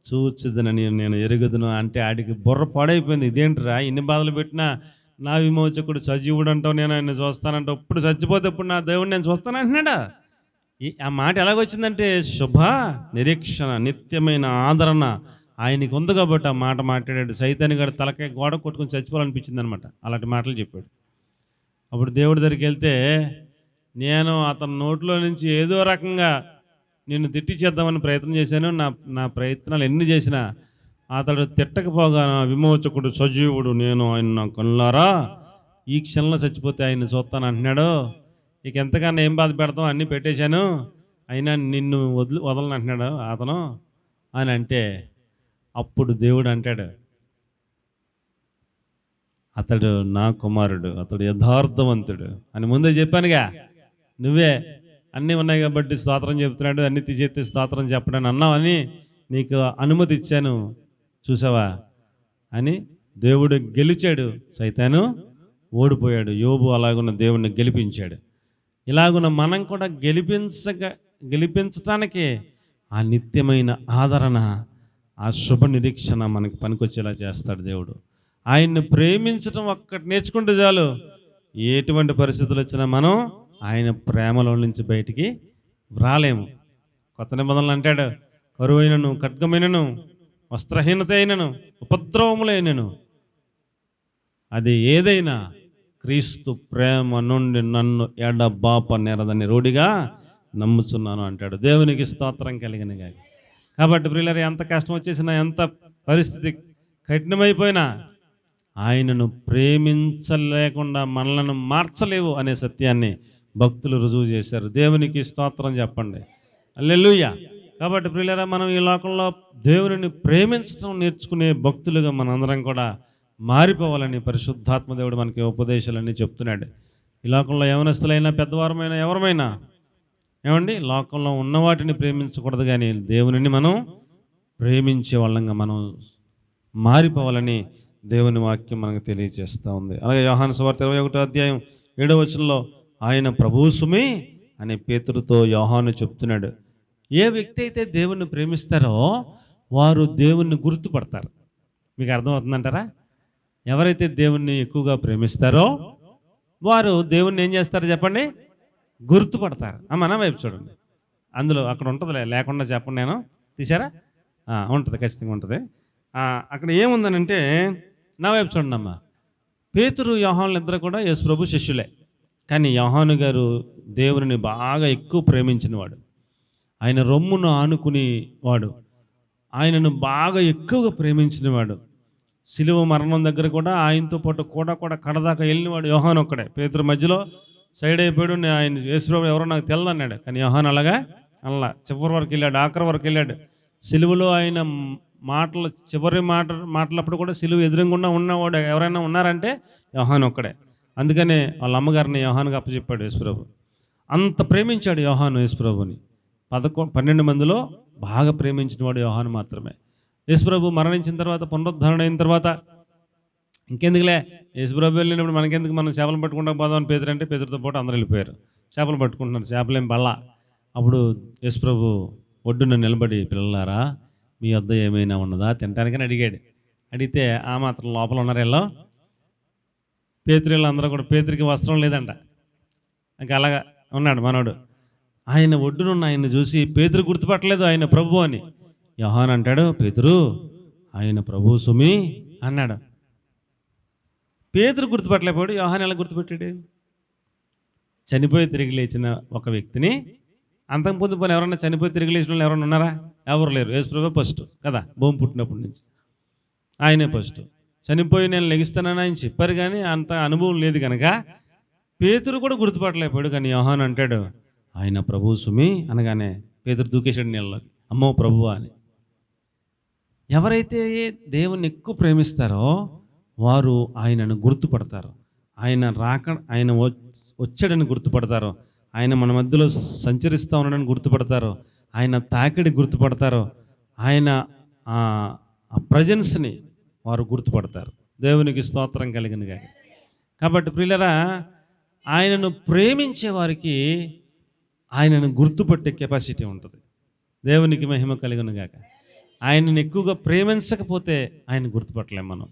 చూచిదనని నేను ఎరుగుదును అంటే ఆడికి బుర్ర పాడైపోయింది. ఇదేంటిరా ఇన్ని బాధలు పెట్టినా నా విమోచకుడు సజీవుడు అంటావు, నేను ఆయన చూస్తానంటావు, ఇప్పుడు చచ్చిపోతే ఇప్పుడు నా దేవుడు నేను చూస్తాను అంటున్నాడా? ఆ మాట ఎలాగొచ్చిందంటే శుభ నిరీక్షణ, నిత్యమైన ఆదరణ ఆయనకి ఉంది కాబట్టి ఆ మాట మాట్లాడాడు. సైతాన్ని గడు తలకాయ గోడ కొట్టుకుని చచ్చిపోవాలనిపించింది అనమాట. అలాంటి మాటలు చెప్పాడు. అప్పుడు దేవుడి దగ్గరికి వెళ్తే, నేను అతని నోట్లో నుంచి ఏదో రకంగా నిన్ను తిట్టిచేద్దామని ప్రయత్నం చేశాను, నా ప్రయత్నాలు ఎన్ని చేసినా అతడు తిట్టకపోగా నా విమోచకుడు సజీవుడు, నేను ఆయన నా కనులారా ఈ క్షణంలో చచ్చిపోతే ఆయన చూస్తాను అంటున్నాడు. ఇక ఎంతకన్నా ఏం బాధ పెడతాం, అన్నీ పెట్టేశాను, అయినా నిన్ను వదలను అంటున్నాడు అతను అని అంటే, అప్పుడు దేవుడు అంటాడు, అతడు నా కుమారుడు, అతడు యథార్థవంతుడు అని ముందే చెప్పానుగా, నువ్వే అన్నీ ఉన్నాయి కాబట్టి స్తోత్రం చెప్తున్నాడు, అన్ని తీసేస్తే స్తోత్రం చెప్పడానికి అన్నావని నీకు అనుమతి ఇచ్చాను చూసావా అని దేవుడు గెలిచాడు, సైతాను ఓడిపోయాడు. యోబు అలాగున్న దేవుడిని గెలిపించాడు. ఇలాగున్న మనం కూడా గెలిపించటానికి ఆ నిత్యమైన ఆదరణ, ఆ శుభ నిరీక్షణ మనకి పనికొచ్చేలా చేస్తాడు దేవుడు. ఆయన్ని ప్రేమించడం ఒక్కటి నేర్చుకుంటే చాలు, ఎటువంటి పరిస్థితులు వచ్చినా మనం ఆయన ప్రేమలో నుంచి బయటికి రాలేము. కొత్త నిబంధనలు అంటాడు, కరువైనను, ఖడ్గమైనను, వస్త్రహీనత అయినను, ఉపద్రవములైనను, అది ఏదైనా క్రీస్తు ప్రేమ నుండి నన్ను ఎడబాప నేరదని రూఢిగా నమ్ముచున్నాను అంటాడు. దేవునికి స్తోత్రం కలిగినగా. కాబట్టి ప్రియులారా, ఎంత కష్టం వచ్చేసినా, ఎంత పరిస్థితి కఠినమైపోయినా ఆయనను ప్రేమించలేకుండా మనలను మార్చలేవు అనే సత్యాన్ని భక్తులు రుజువు చేశారు. దేవునికి స్తోత్రం చెప్పండి. హల్లెలూయా. కాబట్టి ప్రియులారా, మనం ఈ లోకంలో దేవుని ప్రేమించడం నేర్చుకునే భక్తులుగా మనందరం కూడా మారిపోవాలని పరిశుద్ధాత్మ దేవుడు మనకి ఉపదేశాలన్నీ చెప్తున్నాడు. ఈ లోకంలో యవనస్తులైనా పెద్దవారమైనా ఎవరమైనా ఏమండి లోకంలో ఉన్న వాటిని ప్రేమించకూడదు, కానీ దేవునిని మనం ప్రేమించే వాళ్ళంగా మనం మారిపోవాలని దేవుని వాక్యం మనకు తెలియజేస్తూ ఉంది. అలాగే యోహాను సువార్త 21వ అధ్యాయం 7వ వచనంలో ఆయన ప్రభువు సుమి అనే పేతురుతో యోహాను చెప్తున్నాడు, ఏ వ్యక్తి అయితే దేవుణ్ణి ప్రేమిస్తారో వారు దేవుణ్ణి గుర్తుపడతారు. మీకు అర్థమవుతుందంటారా? ఎవరైతే దేవుణ్ణి ఎక్కువగా ప్రేమిస్తారో వారు దేవుణ్ణి ఏం చేస్తారో చెప్పండి, గుర్తుపడతారు. మన వైపు చూడండి, అందులో అక్కడ ఉంటుంది, లేకుండా చెప్పండి, నేను తీసారా? ఉంటుంది, ఖచ్చితంగా ఉంటుంది. అక్కడ ఏముందనంటే, నా వైపు చూడండి అమ్మా. పేతురు యోహానులు ఇద్దరు కూడా యేసు ప్రభు శిష్యులే, కానీ యోహాను గారు దేవుని బాగా ఎక్కువ ప్రేమించినవాడు, ఆయన రొమ్మును ఆనుకుని వాడు, ఆయనను బాగా ఎక్కువగా ప్రేమించినవాడు. శిలువ మరణం దగ్గర కూడా ఆయనతో పాటు కూడా కడదాకా వెళ్ళినవాడు యోహాను ఒక్కడే. పేతురు మధ్యలో సైడ్ అయిపోయాడు, ఆయన యేసుప్రభు ఎవరో నాకు తెలియదు అన్నాడు. కానీ యోహాను అలాగా అలా చివరి వరకు వెళ్ళాడు, ఆఖరి వరకు వెళ్ళాడు. సిలువలో ఆయన మాటలు చివరి మాటలప్పుడు కూడా సిలువ ఎదురుగుండా ఉన్నవాడు ఎవరైనా ఉన్నారంటే యోహాను ఒక్కడే. అందుకనే వాళ్ళ అమ్మగారిని యోహానుగా అప్పచెప్పాడు యేసుప్రభు. అంత ప్రేమించాడు యోహాను యేసుప్రభుని. 12 మందిలో బాగా ప్రేమించిన వాడు యోహాను మాత్రమే. యేసుప్రభు మరణించిన తర్వాత, పునరుద్ధరణ అయిన తర్వాత ఇంకెందుకులే యేసుప్రభు వెళ్ళినప్పుడు మనకెందుకు, మనం చేపలు పట్టుకుంటా పోదామని పేతురు అంటే పేతురుతో పాటు అందరూ వెళ్ళిపోయారు. చేపలు పట్టుకుంటున్నారు, చేపలేం బళ్ళ. అప్పుడు యేసుప్రభు ఒడ్డున నిలబడి, పిల్లలారా మీ వద్ద ఏమైనా ఉన్నదా తినటానికని అడిగాడు. అడిగితే ఆ మాత్రం లోపల ఉన్నారు వీళ్ళు, పేతురు అందరూ కూడా. పేతురికి వస్త్రం లేదంట, ఇంకా అలాగా ఉన్నాడు మనోడు. ఆయన ఒడ్డునున్న ఆయన్ని చూసి పేతురు గుర్తుపట్టలేదు ఆయన ప్రభు అని. యోహాను అంటాడు, పేతురు ఆయన ప్రభు సుమి అన్నాడు. పేతురు గుర్తుపట్టలేకపోయాడు, యోహాను ఎలా గుర్తుపెట్టాడు? చనిపోయి తిరిగి లేచిన ఒక వ్యక్తిని, అంతకు ముందు పోనీ ఎవరన్నా చనిపోయి తిరిగి లేచిన వాళ్ళు ఎవరన్నా ఉన్నారా? ఎవరు లేరు. యేసుప్రభు ఫస్ట్ కదా, భూమి పుట్టినప్పటి నుంచి ఆయనే ఫస్ట్. చనిపోయి నేను లెగిస్తానని ఆయన చెప్పారు, కానీ అంత అనుభవం లేదు కనుక పేతురు కూడా గుర్తుపట్టలేకపోయాడు. కానీ యోహాను అంటాడు, ఆయన ప్రభు సుమి అనగానే పేతురు దూకేశాడు నీళ్ళలోకి, అమ్మో ప్రభువా అని. ఎవరైతే దేవుణ్ణి ఎక్కువ ప్రేమిస్తారో వారు ఆయనను గుర్తుపడతారు. ఆయన వచ్చాడని గుర్తుపడతారు. ఆయన మన మధ్యలో సంచరిస్తూ ఉన్నాడని గుర్తుపడతారు. ఆయన తాకిడి గుర్తుపడతారు. ఆయన ప్రజెన్స్ని వారు గుర్తుపడతారు. దేవునికి స్తోత్రం కలిగిన గాక. కాబట్టి ప్రియులరా, ఆయనను ప్రేమించే వారికి ఆయనను గుర్తుపట్టే కెపాసిటీ ఉంటుంది. దేవునికి మహిమ కలిగిన గాక. ఆయనను ఎక్కువగా ప్రేమించకపోతే ఆయన గుర్తుపట్టలేం మనం.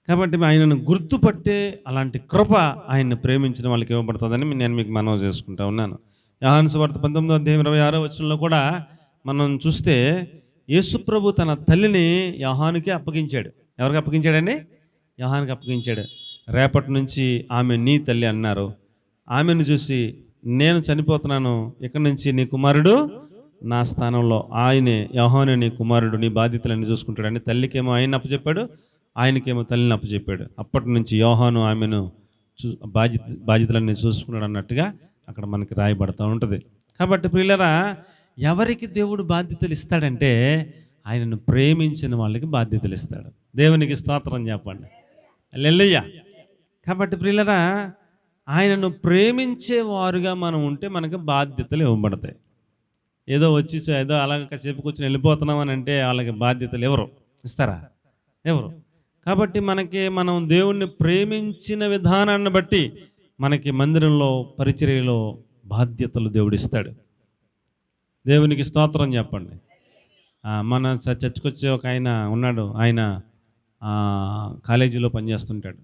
కాబట్టి ఆయనను గుర్తుపట్టే అలాంటి కృప ఆయన్ని ప్రేమించిన వాళ్ళకి ఇవ్వబడుతుందని నేను మీకు మనవి చేసుకుంటా ఉన్నాను. యోహాను సువార్త 19:26 కూడా మనం చూస్తే యేసుప్రభు తన తల్లిని యోహానుకి అప్పగించాడు. ఎవరికి అప్పగించాడండి? యోహానుకి అప్పగించాడు. రేపటి నుంచి ఆమె నీ తల్లి అన్నారు. ఆమెను చూసి, నేను చనిపోతున్నాను, ఇక్కడి నుంచి నీ కుమారుడు నా స్థానంలో, ఆయనే యోహాను నీ కుమారుడు, నీ బాధ్యతలన్నీ చూసుకుంటాడని తల్లికేమో ఆయన అప్పచెప్పాడు, ఆయనకేమో తల్లిని అప్పచెప్పాడు. అప్పటి నుంచి యోహాను ఆమెను బాధ్యతలన్నీ చూసుకున్నాడు అన్నట్టుగా అక్కడ మనకి రాయబడతా ఉంటుంది. కాబట్టి ప్రియులరా, ఎవరికి దేవుడు బాధ్యతలు ఇస్తాడంటే ఆయనను ప్రేమించిన వాళ్ళకి బాధ్యతలు ఇస్తాడు. దేవునికి స్తోత్రం చెప్పండి, హల్లెలూయా. కాబట్టి ప్రియులరా, ఆయనను ప్రేమించేవారుగా మనం ఉంటే మనకు బాధ్యతలు ఇవ్వబడతాయి. ఏదో అలాగ కాసేపు కూర్చొని వెళ్ళిపోతున్నామని అంటే వాళ్ళకి బాధ్యతలు ఎవరు ఇస్తారా? ఎవరు? కాబట్టి మనం దేవుణ్ణి ప్రేమించిన విధానాన్ని బట్టి మనకి మందిరంలో, పరిచర్యలో బాధ్యతలు దేవుడిస్తాడు. దేవునికి స్తోత్రం చెప్పండి. మన చర్చకు వచ్చే ఒక ఆయన ఉన్నాడు. ఆయన కాలేజీలో పనిచేస్తుంటాడు.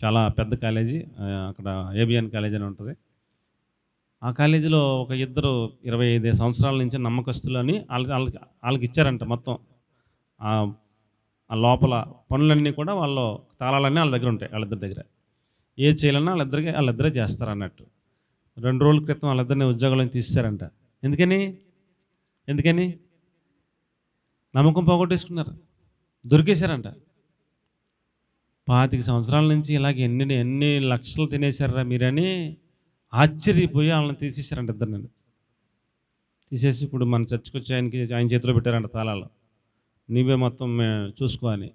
చాలా పెద్ద కాలేజీ, అక్కడ ఏబిఎన్ కాలేజీ అని ఉంటుంది. ఆ కాలేజీలో ఒక ఇద్దరు 25 సంవత్సరాల నుంచి నమ్మకస్తులు అని వాళ్ళకి ఇచ్చారంట. మొత్తం ఆ లోపల పనులన్నీ కూడా తాళాలన్నీ వాళ్ళ దగ్గర ఉంటాయి. వాళ్ళిద్దరి దగ్గర ఏది చేయాలన్నా వాళ్ళిద్దరే చేస్తారు అన్నట్టు. 2 రోజుల క్రితం వాళ్ళిద్దరిని ఉద్యోగాలను తీసేశారంట. ఎందుకని నమ్మకం పోగొట్టేసుకున్నారు, దొరికేశారంట. 25 సంవత్సరాల నుంచి ఇలాగ ఎన్ని లక్షలు తినేశారా మీరని ఆశ్చర్యపోయి వాళ్ళని తీసేశారంట. ఇద్దరిని తీసేసి ఇప్పుడు మన చర్చకు వచ్చి ఆయన చేతిలో పెట్టారంట తాళాలు. నీవే మొత్తం చూసుకో అని.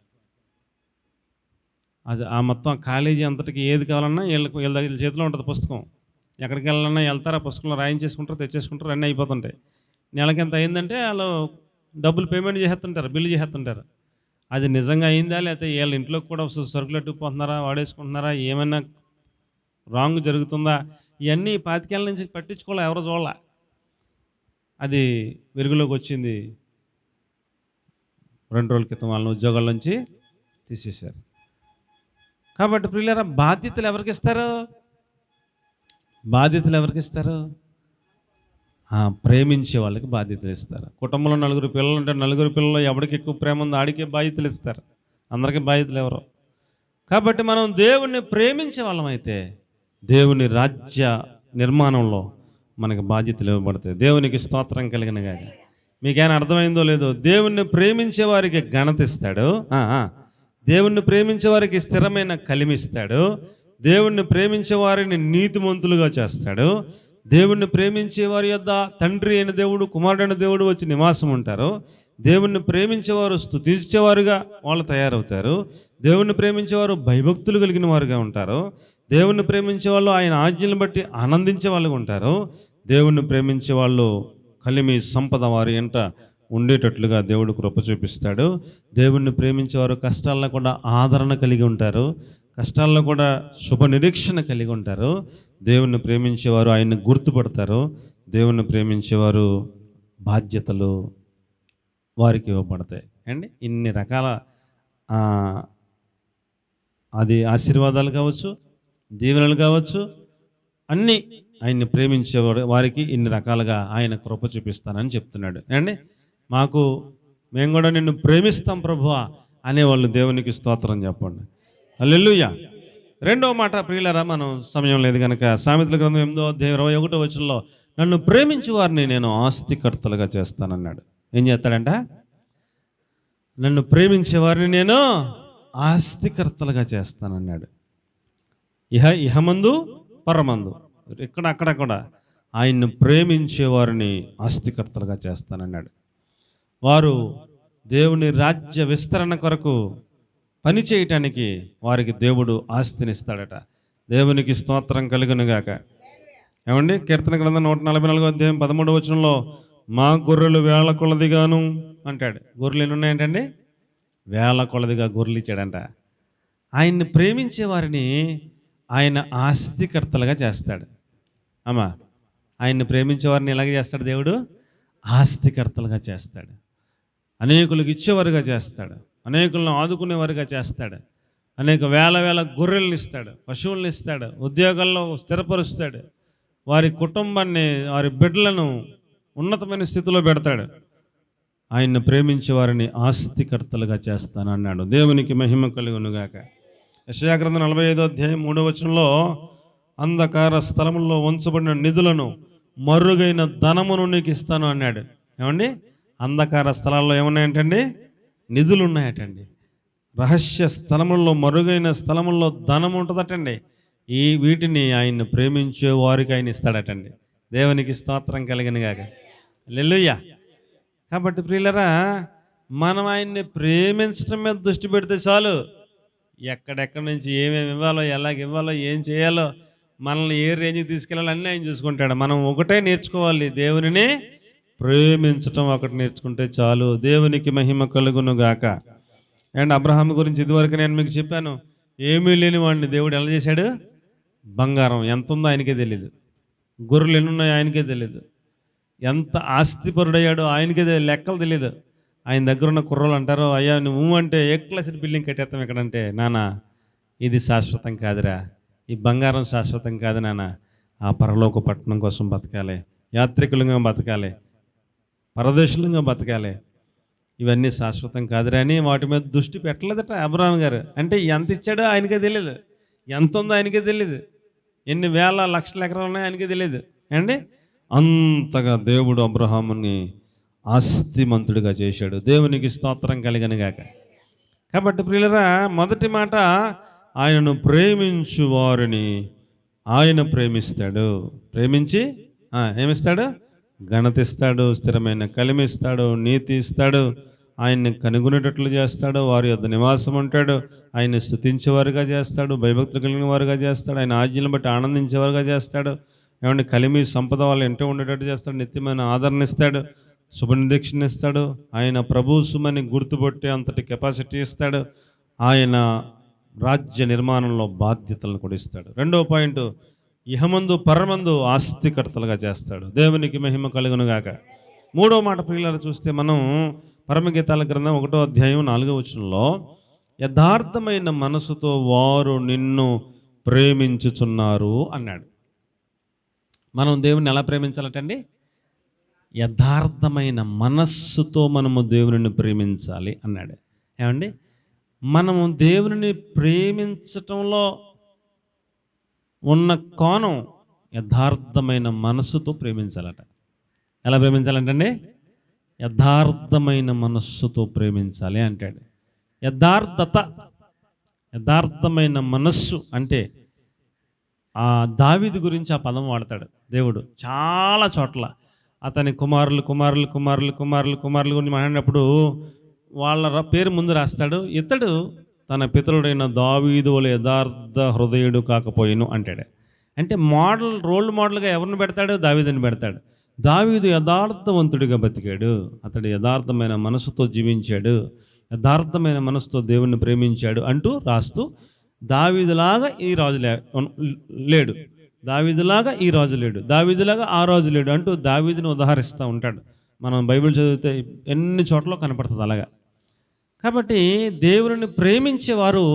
అది మొత్తం కాలేజీ అంతటికి ఏది కావాలన్నా వీళ్ళ చేతిలో ఉంటుంది పుస్తకం. ఎక్కడికి వెళ్ళాలన్నా వెళ్తారా, పుస్తకంలో రాయించేసుకుంటారు, తెచ్చేసుకుంటారు, అన్నీ అయిపోతుంటాయి. నెలకి ఎంత అయిందంటే వాళ్ళు డబ్బులు పేమెంట్ చేసేస్తుంటారు, బిల్లు చేసేస్తుంటారు. అది నిజంగా అయిందా, లేకపోతే వీళ్ళ ఇంట్లోకి కూడా సరుకులు ఎట్టుకుపోతున్నారా, వాడేసుకుంటున్నారా, ఏమైనా రాంగ్ జరుగుతుందా, ఇవన్నీ 25 ఏళ్ళ నుంచి పట్టించుకోలే, ఎవరో చూడాల. అది వెలుగులోకి వచ్చింది 2 రోజుల క్రితం. వాళ్ళని ఉద్యోగాల నుంచి తీసేశారు. కాబట్టి ప్రియులారా, బాధ్యతలు ఎవరికి ఇస్తారు? ప్రేమించే వాళ్ళకి బాధ్యతలు ఇస్తారు. కుటుంబంలో 4 పిల్లలు ఉంటే 4 పిల్లల్లో ఎవరికి ఎక్కువ ప్రేమ ఉందో ఆడికే బాధ్యతలు ఇస్తారు. అందరికీ బాధ్యతలు ఎవరో. కాబట్టి మనం దేవుణ్ణి ప్రేమించే వాళ్ళమైతే దేవుని రాజ్య నిర్మాణంలో మనకు బాధ్యతలు ఇవ్వబడతాయి. దేవునికి స్తోత్రం కలిగిన గాక. మీకేమైనా అర్థమైందో లేదో, దేవుణ్ణి ప్రేమించే వారికి ఘనత ఇస్తాడు. దేవుణ్ణి ప్రేమించే వారికి స్థిరమైన కలిమిస్తాడు. దేవుణ్ణి ప్రేమించే వారిని నీతిమంతులుగా చేస్తాడు. దేవుణ్ణి ప్రేమించే వారి యొద్ద తండ్రి అయిన దేవుడు, కుమారుడైన దేవుడు వచ్చి నివాసం ఉంటారు. దేవుణ్ణి ప్రేమించేవారు స్తుతించేవారుగా వాళ్ళు తయారవుతారు. దేవుణ్ణి ప్రేమించేవారు భయభక్తులు కలిగిన వారుగా ఉంటారు. దేవుణ్ణి ప్రేమించే వాళ్ళు ఆయన ఆజ్ఞలను బట్టి ఆనందించే వాళ్ళుగా ఉంటారు. దేవుణ్ణి ప్రేమించే వాళ్ళు కలిమి సంపద వారి ఎంట ఉండేటట్లుగా దేవుడు కృప చూపిస్తాడు. దేవుణ్ణి ప్రేమించేవారు కష్టాల్లో కూడా ఆదరణ కలిగి ఉంటారు. కష్టాల్లో కూడా శుభ నిరీక్షణ కలిగి ఉంటారు. దేవుణ్ణి ప్రేమించేవారు ఆయన్ని గుర్తుపడతారు. దేవుణ్ణి ప్రేమించేవారు బాధ్యతలు వారికి ఇవ్వబడతాయి అండి. ఇన్ని రకాల అది ఆశీర్వాదాలు కావచ్చు, దీవెనలు కావచ్చు, అన్నీ ఆయన్ని ప్రేమించే వారికి ఇన్ని రకాలుగా ఆయన కృప చూపిస్తానని చెప్తున్నాడు అండి. మేము కూడా నిన్ను ప్రేమిస్తాం ప్రభువా అనేవాళ్ళు దేవునికి స్తోత్రం చెప్పండి. హల్లెలూయా. రెండవ మాట ప్రియులారా, మనం సమయం లేదు కనుక సామెతల గ్రంథం 8వ అధ్యాయం 21వ వచనంలో నన్ను ప్రేమించే వారిని నేను ఆస్తికర్తలుగా చేస్తానన్నాడు. ఏం చేస్తాడంట? నన్ను ప్రేమించే వారిని నేను ఆస్తికర్తలుగా చేస్తానన్నాడు. ఇహమందు పరమందు అక్కడక్కడ ఆయన్ను ప్రేమించే వారిని ఆస్తికర్తలుగా చేస్తానన్నాడు. వారు దేవుని రాజ్య విస్తరణ కొరకు పని చేయటానికి వారికి దేవుడు ఆస్తినిస్తాడట. దేవునికి స్తోత్రం కలుగునుగాక. ఏమండి, కీర్తన గ్రంథం 144వ అధ్యాయం 13వ వచనంలో మా గొర్రెలు వేల కొలదిగాను అంటాడు. గొర్రెలు ఎన్ని ఉన్నాయంటండి? వేల కొలదిగా గొర్రెలు ఇచ్చాడంట. ఆయన్ని ప్రేమించే వారిని ఆయన ఆస్తికర్తలుగా చేస్తాడు. ఆయన్ని ప్రేమించే వారిని ఎలాగ చేస్తాడు దేవుడు? ఆస్తికర్తలుగా చేస్తాడు. అనేకులకు ఇచ్చేవారుగా చేస్తాడు. అనేకులను ఆదుకునేవారుగా చేస్తాడు. అనేక వేల గొర్రెలను ఇస్తాడు, పశువులను ఇస్తాడు, ఉద్యోగాల్లో స్థిరపరుస్తాడు. వారి కుటుంబాన్ని, వారి బిడ్డలను ఉన్నతమైన స్థితిలో పెడతాడు. ఆయన్ని ప్రేమించే వారిని ఆస్తికర్తలుగా చేస్తానన్నాడు. దేవునికి మహిమ కలుగునుగాక. యెషయా గ్రంథం 45వ అధ్యాయం 3వ వచనంలో అంధకార స్థలముల్లో ఉంచబడిన నిధులను మరుగైన ధనమును నీకు ఇస్తాను అన్నాడు. ఏమండి, అంధకార స్థలాల్లో ఏమున్నాయంటండి? నిధులు ఉన్నాయటండి. రహస్య స్థలముల్లో, మరుగైన స్థలముల్లో ధనం ఉంటుందటండి. వీటిని ఆయన్ని ప్రేమించే వారికి ఆయన ఇస్తాడటండి. దేవునికి స్తోత్రం కలిగినగాక. హల్లెలూయా. కాబట్టి ప్రియులరా, మనం ఆయన్ని ప్రేమించడం మీద దృష్టి పెడితే చాలు. ఎక్కడెక్కడి నుంచి ఏమేమి ఇవ్వాలో, ఎలాగ ఇవ్వాలో, ఏం చేయాలో, మనల్ని ఏ రేంజ్కి తీసుకెళ్ళాలో అన్నీ ఆయన చూసుకుంటాడు. మనం ఒకటే నేర్చుకోవాలి, దేవునిని ప్రేమించటం ఒకటి నేర్చుకుంటే చాలు. దేవునికి మహిమ కలుగును గాక. అండ్ అబ్రహాం గురించి ఇదివరకు నేను మీకు చెప్పాను. ఏమీ లేని వాడిని దేవుడు ఎలా చేశాడు? బంగారం ఎంత ఉందో ఆయనకే తెలియదు, గొర్రెలు ఎన్ని ఉన్నాయో ఆయనకే తెలియదు, ఎంత ఆస్తిపరుడయ్యాడో ఆయనకే లెక్కలు తెలియదు. ఆయన దగ్గర ఉన్న కుర్రోళ్ళు అంటారు, అయ్యా నువ్వు అంటే ఏ క్లాస్ బిల్డింగ్ కట్టేస్తాం ఎక్కడంటే, నాన్న ఇది శాశ్వతం కాదురా, ఈ బంగారం శాశ్వతం కాదు నాన్న, ఆ పరలోక పట్టణం కోసం బతకాలి, యాత్రికులుగా బతకాలి, పరదేశులంగా బతకాలి, ఇవన్నీ శాశ్వతం కాదురా అని వాటి మీద దృష్టి పెట్టలేదట అబ్రహాం గారు. అంటే ఎంత ఇచ్చాడో ఆయనకే తెలియదు, ఎంత ఉందో ఆయనకే తెలియదు, ఎన్ని వేల లక్షల ఎకరాలు ఉన్నాయో ఆయనకే తెలియదు అండి. అంతగా దేవుడు అబ్రహాముని ఆస్తిమంతుడిగా చేశాడు. దేవునికి స్తోత్రం కలిగను గాక. కాబట్టి ప్రియులరా, మొదటి మాట, ఆయనను ప్రేమించు వారిని ఆయన ప్రేమిస్తాడు. ప్రేమించి ఏమిస్తాడు? ఘనత ఇస్తాడు, స్థిరమైన కలిమిస్తాడు, నీతి ఇస్తాడు, ఆయన్ని కనుగొనేటట్లు చేస్తాడు, వారి యొద్ద నివాసం ఉంటాడు, ఆయన్ని స్తుతించేవారుగా చేస్తాడు, భయభక్తులు కలిగిన వారుగా చేస్తాడు, ఆయన ఆజ్ఞలను బట్టి ఆనందించేవారుగా చేస్తాడు. ఏమంటే కలిమి సంపద వాళ్ళు ఎంతో ఉండేటట్టు చేస్తాడు, నిత్యమైన ఆదరణ ఇస్తాడు, శుభ నిరీక్షణ ఇస్తాడు, ఆయన ప్రభుసుమని గుర్తుపట్టే అంతటి కెపాసిటీ ఇస్తాడు, ఆయన రాజ్య నిర్మాణంలో బాధ్యతలను కూడా ఇస్తాడు. రెండవ పాయింట్, ఇహమందు పరమందు ఆస్తికర్తలుగా చేస్తాడు. దేవునికి మహిమ కలుగును గాక. మూడవ మాట ప్రియులారా చూస్తే మనం పరమగీతాల గ్రంథం 1వ అధ్యాయం 4వ వచనంలో, యథార్థమైన మనసుతో వారు నిన్ను ప్రేమించుచున్నారు అన్నాడు. మనం దేవుని ఎలా ప్రేమించాలటండి? యథార్థమైన మనస్సుతో మనము దేవుని ప్రేమించాలి అన్నాడు. ఏమండి, మనము దేవుని ప్రేమించటంలో ఉన్న కోణం యథార్థమైన మనస్సుతో ప్రేమించాలట. ఎలా ప్రేమించాలంటండి? యథార్థమైన మనస్సుతో ప్రేమించాలి అంటాడు. యథార్థమైన మనస్సు అంటే దావీదు గురించి ఆ పదం వాడతాడు దేవుడు చాలా చోట్ల. అతని కుమారులు గురించి మాట్లాడినప్పుడు వాళ్ళ పేరు ముందు రాస్తాడు, ఇతడు తన పితరుడైన దావీదు వలె యథార్థ హృదయుడు కాకపోయిను అంటాడు. అంటే రోల్ మోడల్గా ఎవరిని పెడతాడు? దావీదుని పెడతాడు. దావీదు యథార్థవంతుడిగా బతికాడు, అతడు యథార్థమైన మనసుతో జీవించాడు, యథార్థమైన మనసుతో దేవుణ్ణి ప్రేమించాడు అంటూ రాస్తూ, దావీదులాగా ఈ రాజు లేడు, దావీదులాగా ఈ రాజు లేడు, దావీదులాగా ఆ రాజు లేడు అంటూ దావీదుని ఉదాహరిస్తూ ఉంటాడు. మనం బైబిల్ చదివితే ఎన్ని చోట్ల కనపడుతుంది అలాగా. కాబట్టి దేవుని ప్రేమించేవారు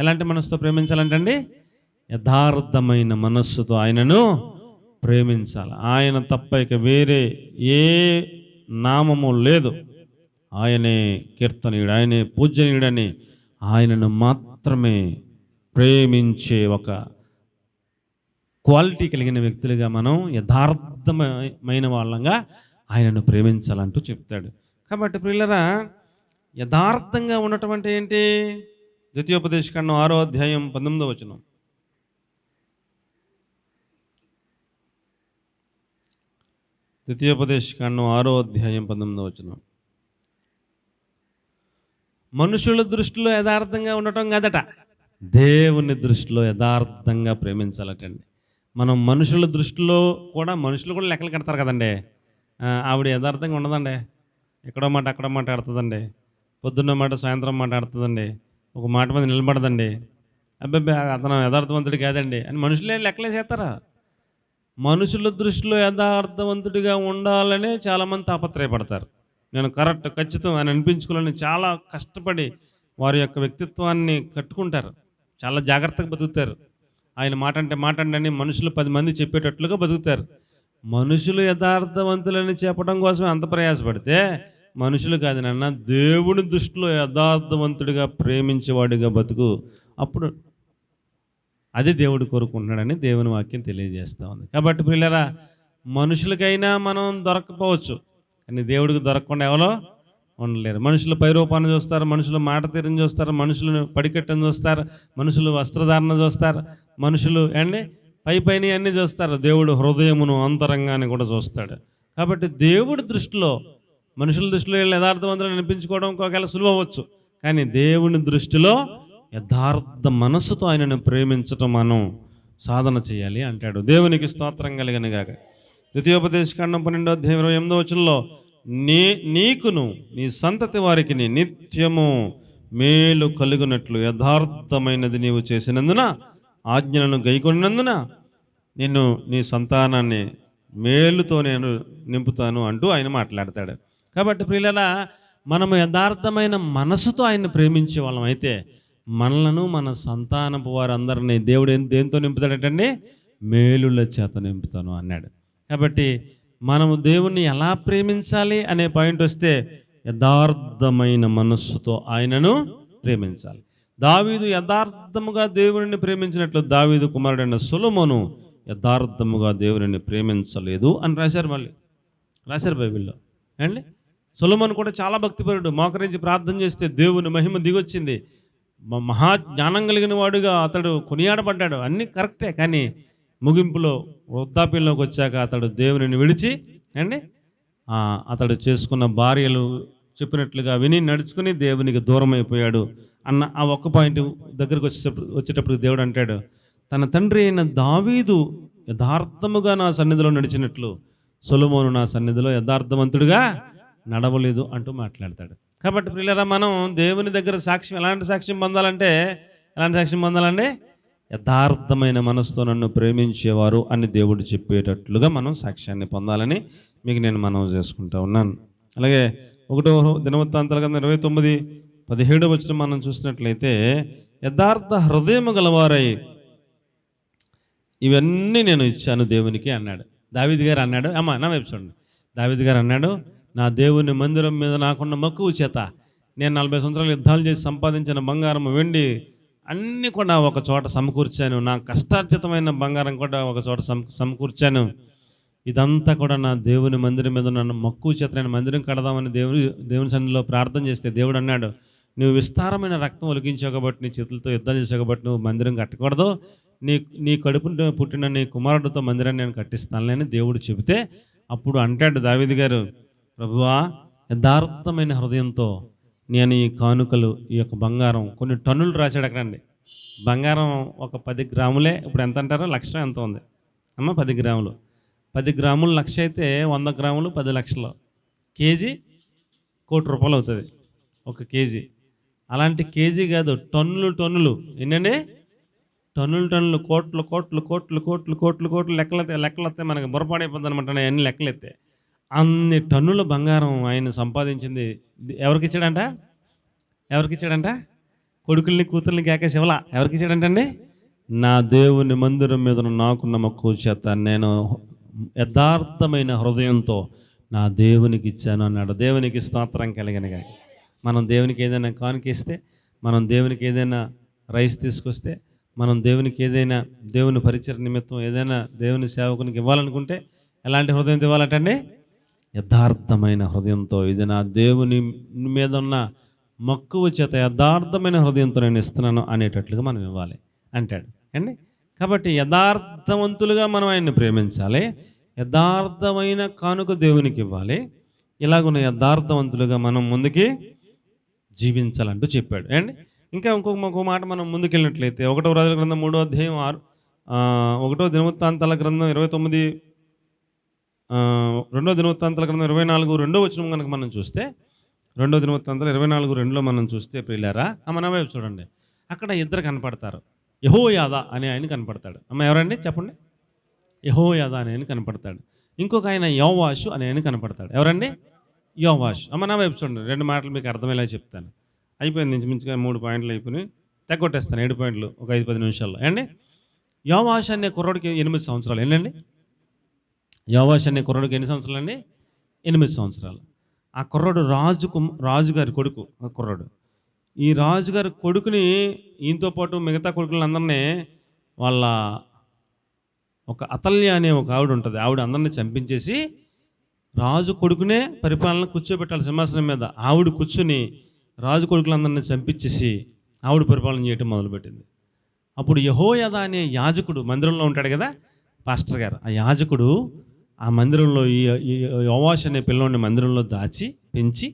ఎలాంటి మనసుతో ప్రేమించాలంటండి? యథార్థమైన మనస్సుతో ఆయనను ప్రేమించాలి. ఆయన తప్ప ఇక వేరే ఏ నామము లేదు. ఆయనే కీర్తనీయుడు, ఆయనే పూజనీయుడని ఆయనను మాత్రమే ప్రేమించే ఒక క్వాలిటీ కలిగిన వ్యక్తులుగా మనం యథార్థమైన వాళ్ళంగా ఆయనను ప్రేమించాలంటూ చెప్తాడు. కాబట్టి ప్రియులరా, యథార్థంగా ఉండటం అంటే ఏంటి? ద్వితీయోపదేశకాండం 6వ అధ్యాయం 19వ వచనం. ద్వితీయోపదేశకాండం 6వ అధ్యాయం 19వ వచనం. మనుషుల దృష్టిలో యథార్థంగా ఉండటం కాదట, దేవుని దృష్టిలో యథార్థంగా ప్రేమించాలటండి. మనం మనుషుల దృష్టిలో కూడా, మనుషులు కూడా లెక్కలు కడతారు కదండి. ఆవిడ యథార్థంగా ఉండదండి, ఎక్కడో మాట అక్కడో మాట ఆడుతుందండి, పొద్దున్న మాట సాయంత్రం మాట ఆడుతుందండి, ఒక మాట మీద నిలబడదండి, అబ్బాయి అతను యథార్థవంతుడు కాదండి అని మనుషులే లెక్కలేసేస్తారా? మనుషుల దృష్టిలో యథార్థవంతుడిగా ఉండాలనే చాలామంది తాపత్రయపడతారు. నేను కరెక్ట్, ఖచ్చితం అని అనిపించుకోవాలని చాలా కష్టపడి వారి యొక్క వ్యక్తిత్వాన్ని కట్టుకుంటారు, చాలా జాగ్రత్తగా బతుకుతారు. ఆయన మాట అంటే మాట అని మనుషులు 10 మంది చెప్పేటట్లుగా బతుకుతారు. మనుషులు యథార్థవంతులని చెప్పడం కోసమే అంత ప్రయాసపడితే, మనుషులు కాదు నాన్న, దేవుని దృష్టిలో యథార్థవంతుడిగా ప్రేమించేవాడిగా బతుకు, అప్పుడు అది దేవుడు కోరుకుంటున్నాడని దేవుని వాక్యం తెలియజేస్తూ ఉంది. కాబట్టి పిల్లరా, మనుషులకైనా మనం దొరకపోవచ్చు, కానీ దేవుడికి దొరకకుండా ఎవరో ఉండలేరు. మనుషులు పైరూపాన్ని చూస్తారు, మనుషులు మాట తీరుని చూస్తారు, మనుషులను పడికట్టని చూస్తారు, మనుషులు వస్త్రధారణ చూస్తారు, మనుషులు పైన అన్నీ చూస్తారు. దేవుడు హృదయమును అంతరంగాన్ని కూడా చూస్తాడు. కాబట్టి దేవుడి దృష్టిలో, మనుషుల దృష్టిలో యథార్థవంతులను అనిపించుకోవడం ఒకవేళ సులువు అవ్వచ్చు, కానీ దేవుని దృష్టిలో యథార్థ మనస్సుతో ఆయనను ప్రేమించటం మనం సాధన చేయాలి అంటాడు. దేవునికి స్తోత్రం కలిగినగాక. ద్వితీయోపదేశకాండం 12వ అధ్యాయం 28వ వచనంలో, నీకును నీ సంతతి వారికి నిత్యము మేలు కలుగునట్లు యథార్థమైనది నీవు చేసినందున, ఆజ్ఞలను గైకొన్నందున నిన్ను నీ సంతానాన్ని మేలుతో నేను నింపుతాను అంటూ ఆయన మాట్లాడతాడు. కాబట్టి ప్రియులారా, మనము యథార్థమైన మనసుతో ఆయన్ని ప్రేమించే వాళ్ళం అయితే మనలను, మన సంతానపు వారందరినీ దేవుడు దేంతో నింపుతాడటండి? మేలుల చేత నింపుతాను అన్నాడు. కాబట్టి మనము దేవుణ్ణి ఎలా ప్రేమించాలి అనే పాయింట్ వస్తే, యథార్థమైన మనస్సుతో ఆయనను ప్రేమించాలి. దావీదు యథార్థముగా దేవుని ప్రేమించినట్లు దావీదు కుమారుడైన సొలొమోను యథార్థముగా దేవుని ప్రేమించలేదు అని రాశారు బైబిల్లో సొలొమోను కూడా చాలా భక్తిపరుడు, మోకరించి ప్రార్థన చేస్తే దేవుని మహిమ దిగొచ్చింది, మహా జ్ఞానం కలిగిన వాడుగా అతడు కొనియాడబడ్డాడు. అన్నీ కరెక్టే, కానీ ముగింపులో వృద్ధాప్యంలోకి వచ్చాక అతడు దేవుని విడిచి అతడు చేసుకున్న భార్యలు చెప్పినట్లుగా విని నడుచుకుని దేవునికి దూరం అయిపోయాడు అన్న ఆ ఒక్క పాయింట్ దగ్గరకు వచ్చేటప్పుడు దేవుడు అంటాడు, తన తండ్రి అయిన దావీదు యథార్థముగా నా సన్నిధిలో నడిచినట్లు సొలొమోను నా సన్నిధిలో యథార్థవంతుడిగా నడవలేదు అంటూ మాట్లాడతాడు. కాబట్టి ప్రియులారా, మనం దేవుని దగ్గర ఎలాంటి సాక్ష్యం పొందాలండి? యథార్థమైన మనసుతో నన్ను ప్రేమించేవారు అని దేవుడు చెప్పేటట్లుగా మనం సాక్ష్యాన్ని పొందాలని మీకు నేను మనవి చేసుకుంటా ఉన్నాను. అలాగే 1వ దినవృత్తాంతాల గ్రంథం 29:17 వచనం మనం చూసినట్లయితే, యథార్థ హృదయము గలవారై ఇవన్నీ నేను ఇచ్చాను దేవునికి అన్నాడు. దావీదు గారు అన్నాడు, నా వైపు చూడండి, దావీదు గారు అన్నాడు, నా దేవుని మందిరం మీద నాకున్న మక్కువ చేత నేను 40 సంవత్సరాలు యుద్ధాలు చేసి సంపాదించిన బంగారం, వెండి అన్నీ కూడా ఒక చోట సమకూర్చాను, నా కష్టార్జితమైన బంగారం కూడా ఒక చోట సమకూర్చాను. ఇదంతా కూడా నా దేవుని మందిరం మీద ఉన్న మక్కువ చేత నేను మందిరం కడదామని దేవుని సన్నిధిలో ప్రార్థన చేస్తే దేవుడు అన్నాడు, నువ్వు విస్తారమైన రక్తం ఒలికించావు కాబట్టి, నీ చేతులతో యుద్ధం చేసావు కాబట్టి నువ్వు మందిరం కట్టకూడదు, నీ నీ కడుపు పుట్టిన నీ కుమారుడితో మందిరాన్ని నేను కట్టిస్తానులేని దేవుడు చెబితే, అప్పుడు అంటాడు దావీదు గారు, ప్రభువా యథార్థమైన హృదయంతో నేను ఈ కానుకలు, ఈ యొక్క బంగారం కొన్ని టన్నులు రాశాడు అక్కడండి. బంగారం ఒక 10 గ్రాములే, ఇప్పుడు ఎంత అంటారో, లక్ష ఎంత ఉంది అమ్మ? 10 గ్రాములు. 10 గ్రాములు లక్ష అయితే 100 గ్రాములు 10 లక్షలు. కేజీ ₹1,00,00,000 అవుతుంది ఒక కేజీ. అలాంటి కేజీ కాదు, టన్నులు టన్నులు. ఏంటండి? టన్నులు టన్నులు, కోట్లు కోట్లు కోట్లు కోట్లు కోట్లు కోట్లు లెక్కలు వస్తే మనకి బుర్రపాడైపోద్ది అనమాట. అన్ని లెక్కలు ఎత్తే అన్ని టన్నుల బంగారం ఆయన సంపాదించింది. ఎవరికిచ్చాడంట? కొడుకుల్ని కూతుర్ని కేకేసి ఇవ్వలా. ఎవరికిచ్చాడంటండి? నా దేవుని మందిరం మీద నాకున్న మక్కువ చేత నేను యథార్థమైన హృదయంతో నా దేవునికి ఇచ్చాను అన్నాడు. దేవునికి స్తోత్రం కలిగినగా. మనం దేవునికి ఏదైనా కానుకిస్తే, మనం దేవునికి ఏదైనా రైస్ తీసుకొస్తే, మనం దేవునికి ఏదైనా దేవుని పరిచయ నిమిత్తం ఏదైనా దేవుని సేవకునికి ఇవ్వాలనుకుంటే ఎలాంటి హృదయంతో ఇవ్వాలంటండి? యథార్థమైన హృదయంతో. ఇది నా దేవుని మీద ఉన్న మక్కువ చేత యథార్థమైన హృదయంతో నేను ఇస్తున్నాను అనేటట్లుగా మనం ఇవ్వాలి అంటాడు అండి. కాబట్టి యథార్థవంతులుగా మనం ఆయన్ని ప్రేమించాలి, యథార్థమైన కానుక దేవునికి ఇవ్వాలి, ఇలాగున్న యథార్థవంతులుగా మనం ముందుకి జీవించాలంటూ చెప్పాడు అండి. ఇంకా ఇంకొక మాట మనం ముందుకెళ్ళినట్లయితే 1వ రాజుల గ్రంథం 3వ అధ్యాయం 1వ దినవృత్తాంతాల గ్రంథం 29, 2వ దినవృత్తాంతాల గ్రంథం 24 2వ వచనం కనుక మనం చూస్తే, 2వ దినవృత్తాంతాలు 24:2లో మనం చూస్తే ప్రియులారా, మన వైపు చూడండి, అక్కడ ఇద్దరు కనపడతారు. యెహోయాదా అనే ఆయన కనపడతాడు. అమ్మ ఎవరండి చెప్పండి? యెహోయాదా అనే ఆయన కనపడతాడు. ఇంకొక ఆయన యోవాషు అనే ఆయన కనపడతాడు. ఎవరండి? యోవాషు. అమ్మ నా వైపు చూడండి, 2 మాటలు మీకు అర్థమయ్యేలా చెప్తాను. అయిపోయింది, ఇంచుమించుగా 3 పాయింట్లు అయిపోయినాయి, తెగొట్టేస్తాను 7 పాయింట్లు ఒక 5-10 నిమిషాల్లో అండి. యోవాషు అనే కుర్రోడికి 8 సంవత్సరాలు. ఏంటండి? యోవాషు అనే కుర్రోడికి ఎన్ని సంవత్సరాలు అండి? 8 సంవత్సరాలు. ఆ కుర్రోడు రాజుగారి కొడుకు. ఆ కుర్రోడు ఈ రాజుగారి కొడుకుని ఈయనతో పాటు మిగతా కొడుకులందరినీ వాళ్ళ ఒక అతల్య అనే ఒక ఆవిడ ఉంటుంది, ఆవిడ అందరినీ చంపించేసి రాజు కొడుకునే పరిపాలన కూర్చోబెట్టాలి సింహాసనం మీద. ఆవిడ కూర్చుని రాజు కొడుకులందరినీ చంపించేసి ఆవిడ పరిపాలన చేయటం మొదలుపెట్టింది. అప్పుడు యెహోయాదా అనే యాజకుడు మందిరంలో ఉంటాడు కదా, పాస్టర్ గారు, ఆ యాజకుడు ఆ మందిరంలో ఈ యోవాషు అనే పిల్లోడిని మందిరంలో దాచి పెంచి,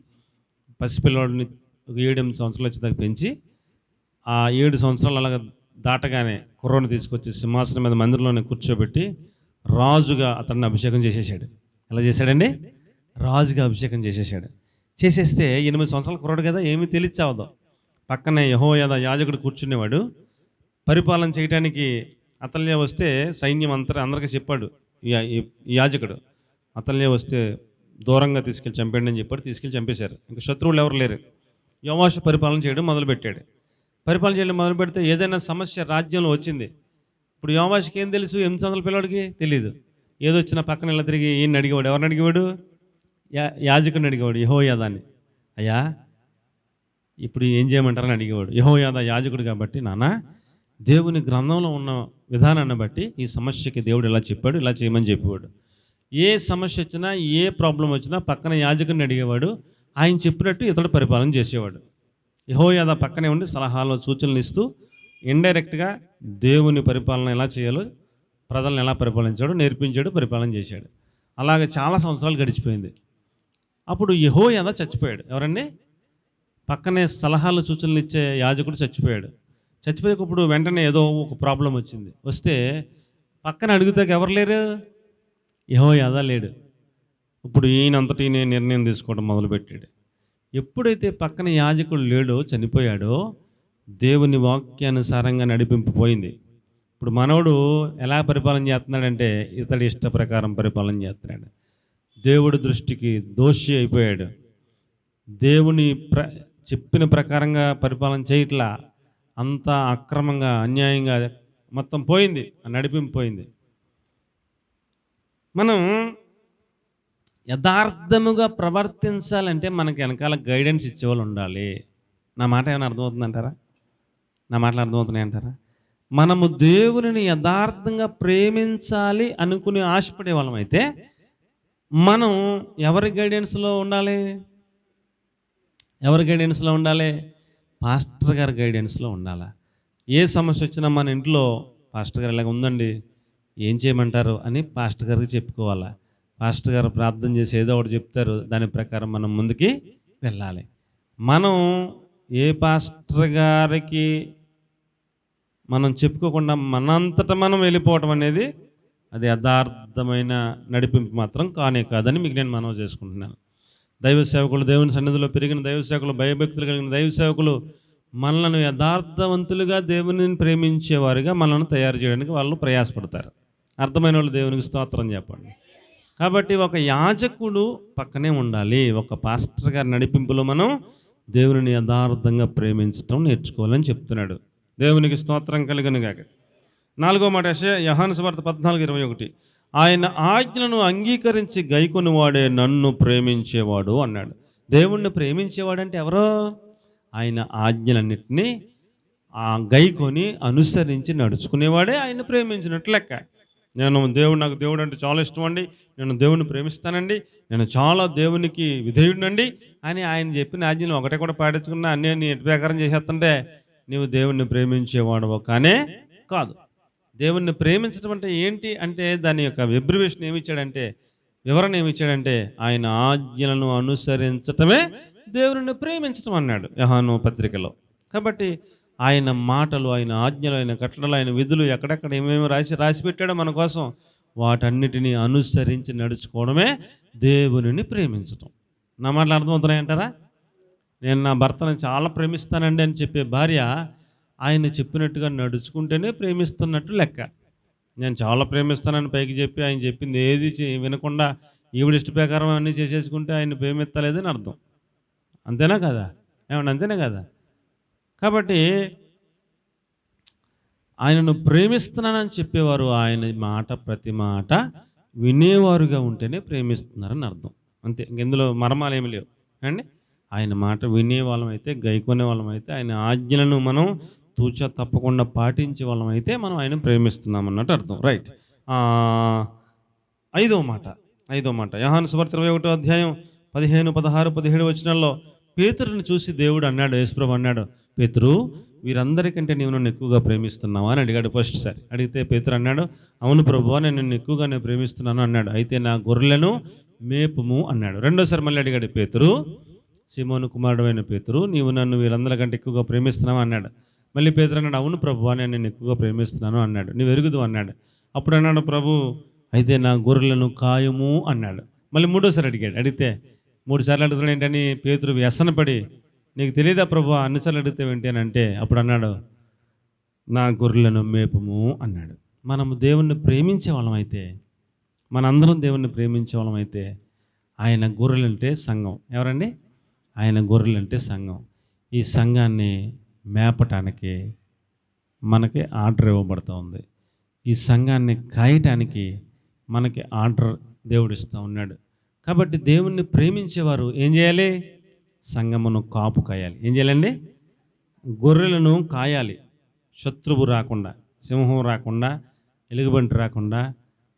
పసిపిల్లోడిని ఒక 7-8 సంవత్సరాలు వచ్చేదాకా పెంచి, ఆ 7 సంవత్సరాలు అలాగ దాటగానే కుర్రోని తీసుకొచ్చి సింహాసనం మీద మందిరంలోనే కూర్చోబెట్టి రాజుగా అతన్ని అభిషేకం చేసేసాడు. ఎలా చేశాడండి? రాజుగా అభిషేకం చేసేసాడు. చేసేస్తే 8 సంవత్సరాల కుర్రోడు కదా, ఏమీ తెలియచావదు. పక్కనే యెహోయాదా యాజకుడు కూర్చునేవాడు. పరిపాలన చేయడానికి అతల్య వస్తే సైన్యం అందరికీ చెప్పాడు ఈ యాజకుడు, అతల్య వస్తే దూరంగా తీసుకెళ్ళి చంపండి అని చెప్పాడు. తీసుకెళ్ళి చంపేశారు. ఇంకా శత్రువులు ఎవరు లేరు. యోవాషు పరిపాలన చేయడం మొదలుపెట్టాడు. పరిపాలన చేయడం మొదలు పెడితే ఏదైనా సమస్య రాజ్యంలో వచ్చింది. ఇప్పుడు యోవాషుకి ఏం తెలుసు? 8 సంవత్సరాల పిల్లవాడికి తెలియదు. ఏదొచ్చినా పక్కన ఇలా తిరిగి ఈయన్ని అడిగేవాడు. ఎవరిని అడిగేవాడు? యాజకుడిని అడిగేవాడు, యెహోయాదాని. అయ్యా ఇప్పుడు ఏం చేయమంటారని అడిగేవాడు. యెహోయాదా యాజకుడు కాబట్టి, నాన్న దేవుని గ్రంథంలో ఉన్న విధానాన్ని బట్టి ఈ సమస్యకి దేవుడు ఇలా చెప్పాడు, ఇలా చేయమని చెప్పేవాడు. ఏ సమస్య వచ్చినా, ఏ ప్రాబ్లం వచ్చినా పక్కన యాజకుడిని అడిగేవాడు. ఆయన చెప్పినట్టు ఇతడు పరిపాలన చేసేవాడు. యెహోయాదా పక్కనే ఉండి సలహాలు సూచనలు ఇస్తూ ఇండైరెక్ట్గా దేవుని పరిపాలన ఎలా చేయాలో, ప్రజలను ఎలా పరిపాలించాడో నేర్పించాడు, పరిపాలన చేశాడు. అలాగే చాలా సంవత్సరాలు గడిచిపోయింది. అప్పుడు యెహోయాదా చచ్చిపోయాడు. ఎవరండి? పక్కనే సలహాలు సూచనలు ఇచ్చే యాజకుడు చచ్చిపోయాడు. చచ్చిపోయేటప్పుడు వెంటనే ఏదో ఒక ప్రాబ్లం వచ్చింది. వస్తే పక్కన అడుగుతాక ఎవరు లేరు? యెహోయాదా లేడు. ఇప్పుడు ఈయనంతటి నిర్ణయం తీసుకోవడం మొదలుపెట్టాడు. ఎప్పుడైతే పక్కన యాజకుడు లేడో, చనిపోయాడో, దేవుని వాక్యానుసారంగా నడిపింపు పోయింది. ఇప్పుడు మనోడు ఎలా పరిపాలన చేస్తున్నాడంటే ఇతడి ఇష్ట ప్రకారం పరిపాలన చేస్తున్నాడు. దేవుడి దృష్టికి దోషి అయిపోయాడు. దేవుని చెప్పిన ప్రకారంగా పరిపాలన చేయట్లా, అంతా అక్రమంగా అన్యాయంగా మొత్తం పోయింది, నడిపింపు పోయింది. మనం యథార్థముగా ప్రవర్తించాలంటే మనకి వెనకాల గైడెన్స్ ఇచ్చేవాళ్ళు ఉండాలి. నా మాట ఏమైనా అర్థమవుతుందంటారా? నా మాటలు అర్థమవుతున్నాయి అంటారా? మనము దేవునిని యథార్థంగా ప్రేమించాలి అనుకుని ఆశపడే వాళ్ళం అయితే మనం ఎవరి గైడెన్స్లో ఉండాలి? ఎవరి గైడెన్స్లో ఉండాలి? పాస్టర్ గారి గైడెన్స్లో ఉండాలా? ఏ సమస్య వచ్చినా మన ఇంట్లో పాస్టర్ గారు ఇలాగ ఉందండి, ఏం చేయమంటారు అని పాస్టర్ గారికి చెప్పుకోవాలా. పాస్టర్ గారు ప్రార్థన చేసి ఏదో ఒకటి చెప్తారు, దాని ప్రకారం మనం ముందుకి వెళ్ళాలి. మనం ఏ పాస్టర్ గారికి మనం చెప్పుకోకుండా మనంతటా మనం వెళ్ళిపోవటం అనేది అది యథార్థమైన నడిపింపు మాత్రం కానే కాదని మీకు నేను మనవి చేసుకుంటున్నాను. దైవ సేవకులు, దేవుని సన్నిధిలో పెరిగిన దైవ సేవకులు, భయభక్తులు కలిగిన దైవ సేవకులు మనలను యథార్థవంతులుగా దేవునిని ప్రేమించేవారుగా మనల్ని తయారు చేయడానికి వాళ్ళు ప్రయాసపడతారు. అర్థమైన వాళ్ళు దేవునికి స్తోత్రం చెప్పండి. కాబట్టి ఒక యాజకుడు పక్కనే ఉండాలి. ఒక పాస్టర్ గారి నడిపింపులో మనం దేవుని యథార్థంగా ప్రేమించడం నేర్చుకోవాలని చెప్తున్నాడు. దేవునికి స్తోత్రం కలుగును గాక. 4వ మాట యోహాను సువార్త 14:21, ఆయన ఆజ్ఞలను అంగీకరించి గైకొనివాడే నన్ను ప్రేమించేవాడు అన్నాడు. దేవుణ్ణి ప్రేమించేవాడు అంటే ఎవరో? ఆయన ఆజ్ఞలన్నింటినీ గైకొని అనుసరించి నడుచుకునేవాడే ఆయన ప్రేమించినట్లు లెక్క. నాకు దేవుడు అంటే చాలా ఇష్టం అండి, నేను దేవుణ్ణి ప్రేమిస్తానండి, నేను చాలా దేవునికి విధేయుడినండి అని ఆయన చెప్పిన ఆజ్ఞలు ఒకటే కూడా పాటించుకున్నా అన్నీ నీ ఎటు ప్రకారం చేసేస్తుంటే నీవు దేవుణ్ణి ప్రేమించేవాడవు కానే కాదు. దేవుణ్ణి ప్రేమించడం అంటే ఏంటి అంటే దాని యొక్క ఎబ్రివేషన్ ఏమిచ్చాడంటే, వివరణ ఏమిచ్చాడంటే, ఆయన ఆజ్ఞలను అనుసరించటమే దేవుని ప్రేమించడం అన్నాడు యోహాను పత్రికలో. కాబట్టి ఆయన మాటలు, ఆయన ఆజ్ఞలు, ఆయన కట్టడలు, ఆయన విధులు ఎక్కడెక్కడ ఏమేమి రాసి పెట్టాడో మన కోసం వాటన్నిటినీ అనుసరించి నడుచుకోవడమే దేవునిని ప్రేమించటం. నా మాటలు అర్థమవుతున్నాయంటారా? నేను నా భర్తను చాలా ప్రేమిస్తానండి అని చెప్పే భార్య ఆయన చెప్పినట్టుగా నడుచుకుంటేనే ప్రేమిస్తున్నట్టు లెక్క. నేను చాలా ప్రేమిస్తానని పైకి చెప్పి ఆయన చెప్పింది ఏది వినకుండా ఈవిడ ఇష్ట ప్రకారం అన్నీ చేసేసుకుంటే ఆయన ప్రేమిస్తలేదని అర్థం. అంతేనా కదా? ఏమన్నా అంతేనా కదా? కాబట్టి ఆయనను ప్రేమిస్తున్నానని చెప్పేవారు ఆయన మాట ప్రతి మాట వినేవారుగా ఉంటేనే ప్రేమిస్తున్నారని అర్థం. అంతే, ఇందులో మర్మాలు ఏమి లేవు అండి. ఆయన మాట వినేవాళ్ళం అయితే, గైకొనే వాళ్ళం అయితే, ఆయన ఆజ్ఞలను మనం తూచా తప్పకుండా పాటించే వాళ్ళం అయితే మనం ఆయన ప్రేమిస్తున్నాం అన్నట్టు అర్థం. రైట్. ఐదో మాట యోహాను సువార్త 21:15-16-17 వచనాల్లో పేతురుని చూసి దేవుడు అన్నాడు, యేసుప్రభు అన్నాడు, పేతురు వీరందరికంటే నీవు నన్ను ఎక్కువగా ప్రేమిస్తున్నావా అని అడిగాడు. ఫస్ట్ సారి అడిగితే పేతురు అన్నాడు, అవును ప్రభువా, నేను నిన్ను ఎక్కువగానే ప్రేమిస్తున్నాను అన్నాడు. అయితే నా గొర్రెలను మేపుము అన్నాడు. రెండోసారి మళ్ళీ అడిగాడు, పేతురు, సీమోను కుమారుడు అయిన పేతురు, నీవు నన్ను వీరందరికంటే ఎక్కువగా ప్రేమిస్తున్నావా అన్నాడు. మళ్ళీ పేతురు అన్నాడు, అవును ప్రభువా, నేను నిన్ను ఎక్కువగా ప్రేమిస్తున్నాను అన్నాడు. నీవు ఎరుగుదు అన్నాడు. అప్పుడు అన్నాడు ప్రభు, అయితే నా గొర్రెలను కాయము అన్నాడు. మళ్ళీ మూడోసారి అడిగాడు. అడిగితే 3 సార్లు అడుగుతున్నాడు ఏంటని పేతురు వ్యసనపడి, నీకు తెలియదా ప్రభు అన్నిసార్లు అడిగితే ఏంటి అని అంటే, అప్పుడు అన్నాడు, నా గొర్రెలను మేపము అన్నాడు. మనము దేవుణ్ణి ప్రేమించే వాళ్ళం అయితే, మనందరం దేవుణ్ణి ప్రేమించే వాళ్ళం అయితే, ఆయన గొర్రెలంటే సంఘం. ఎవరండి? ఆయన గొర్రెలంటే సంఘం. ఈ సంఘాన్ని మేపటానికి మనకి ఆర్డర్ ఇవ్వబడుతూ ఉంది. ఈ సంఘాన్ని కాయటానికి మనకి ఆర్డర్ దేవుడు ఇస్తూ ఉన్నాడు. కాబట్టి దేవుణ్ణి ప్రేమించేవారు ఏం చేయాలి? సంఘమును కాపు కాయాలి. ఏం చేయాలండి? గొర్రెలను కాయాలి. శత్రువు రాకుండా, సింహం రాకుండా, ఎలుగుబంటి రాకుండా,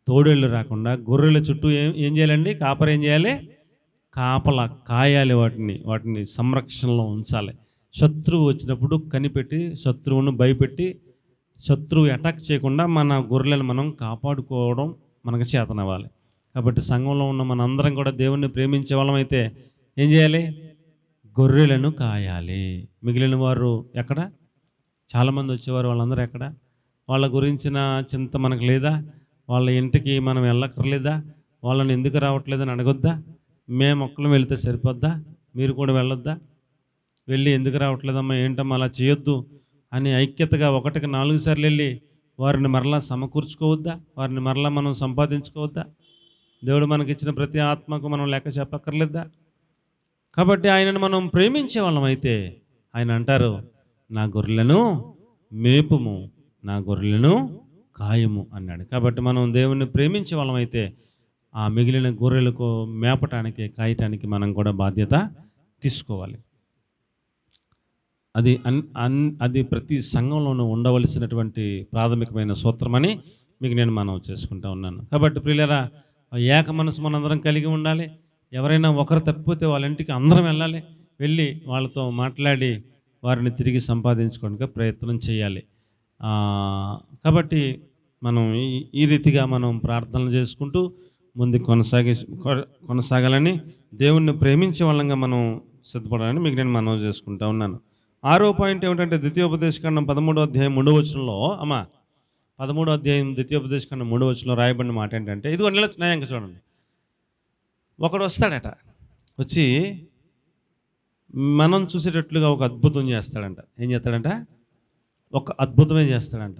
తోడేళ్ళు రాకుండా గొర్రెల చుట్టూ ఏం చేయాలండి? కాపరి ఏం చేయాలి? కాపలా కాయాలి. వాటిని సంరక్షణలో ఉంచాలి. శత్రువు వచ్చినప్పుడు కనిపెట్టి, శత్రువును భయపెట్టి, శత్రువు అటాక్ చేయకుండా మన గొర్రెలను మనం కాపాడుకోవడం మనకు చేతనవ్వాలి. కాబట్టి సంఘంలో ఉన్న మనందరం కూడా దేవుణ్ణి ప్రేమించే వాళ్ళం అయితే ఏం చేయాలి? గొర్రెలను కాయాలి. మిగిలిన వారు ఎక్కడ? చాలామంది వచ్చేవారు, వాళ్ళందరూ ఎక్కడ? వాళ్ళ గురించిన చింత మనకు లేదా? వాళ్ళ ఇంటికి మనం వెళ్ళక్కర్లేదా? వాళ్ళని ఎందుకు రావట్లేదని అడగొద్దా? మేము ఒక్కరం వెళితే సరిపోద్దా? మీరు కూడా వెళ్ళొద్దా? వెళ్ళి ఎందుకు రావట్లేదమ్మా, ఏంటమ్మా అలా చేయొద్దు అని ఐక్యతగా 1కి 4 సార్లు వెళ్ళి వారిని మరలా సమకూర్చుకోవద్దా? వారిని మరలా మనం సంపాదించుకోవద్దా? దేవుడు మనకిచ్చిన ప్రతి ఆత్మకు మనం లెక్క చెప్పక్కర్లేదా? కాబట్టి ఆయనను మనం ప్రేమించే వాళ్ళం అయితే ఆయన అంటారు, నా గొర్రెలను మేపుము, నా గొర్రెలను కాయము అన్నాడు. కాబట్టి మనం దేవుణ్ణి ప్రేమించే వాళ్ళం అయితే ఆ మిగిలిన గొర్రెలకు మేపటానికి, కాయటానికి మనం కూడా బాధ్యత తీసుకోవాలి. అది ప్రతి సంఘంలోనూ ఉండవలసినటువంటి ప్రాథమికమైన సూత్రమని మీకు నేను మనవి చేసుకుంటా ఉన్నాను. కాబట్టి ప్రియులారా, ఏక మనసు మనందరం కలిగి ఉండాలి. ఎవరైనా ఒకరు తప్పిపోతే వాళ్ళ ఇంటికి అందరం వెళ్ళాలి. వెళ్ళి వాళ్ళతో మాట్లాడి వారిని తిరిగి సంపాదించుకోవడానికి ప్రయత్నం చేయాలి. కాబట్టి మనం ఈ రీతిగా మనం ప్రార్థనలు చేసుకుంటూ ముందుకు కొనసాగాలని, దేవుణ్ణి ప్రేమించే వాళ్ళంగా మనం సిద్ధపడాలని మీకు నేను మనవి చేసుకుంటా ఉన్నాను. 6వ పాయింట్ ఏమిటంటే, ద్వితీయోపదేశకాండం 13వ అధ్యాయం 3వ వచనంలో 13వ అధ్యాయం ద్వితీయోపదేశకాండం 3వ వచనంలో రాయబడిన మాట ఏంటంటే, ఇదిగో న్యాయంగా చూడండి. ఒకడు వస్తాడట, వచ్చి మనం చూసేటట్లుగా ఒక అద్భుతం చేస్తాడంట. ఏం చేస్తాడంట? ఒక అద్భుతమే చేస్తాడంట.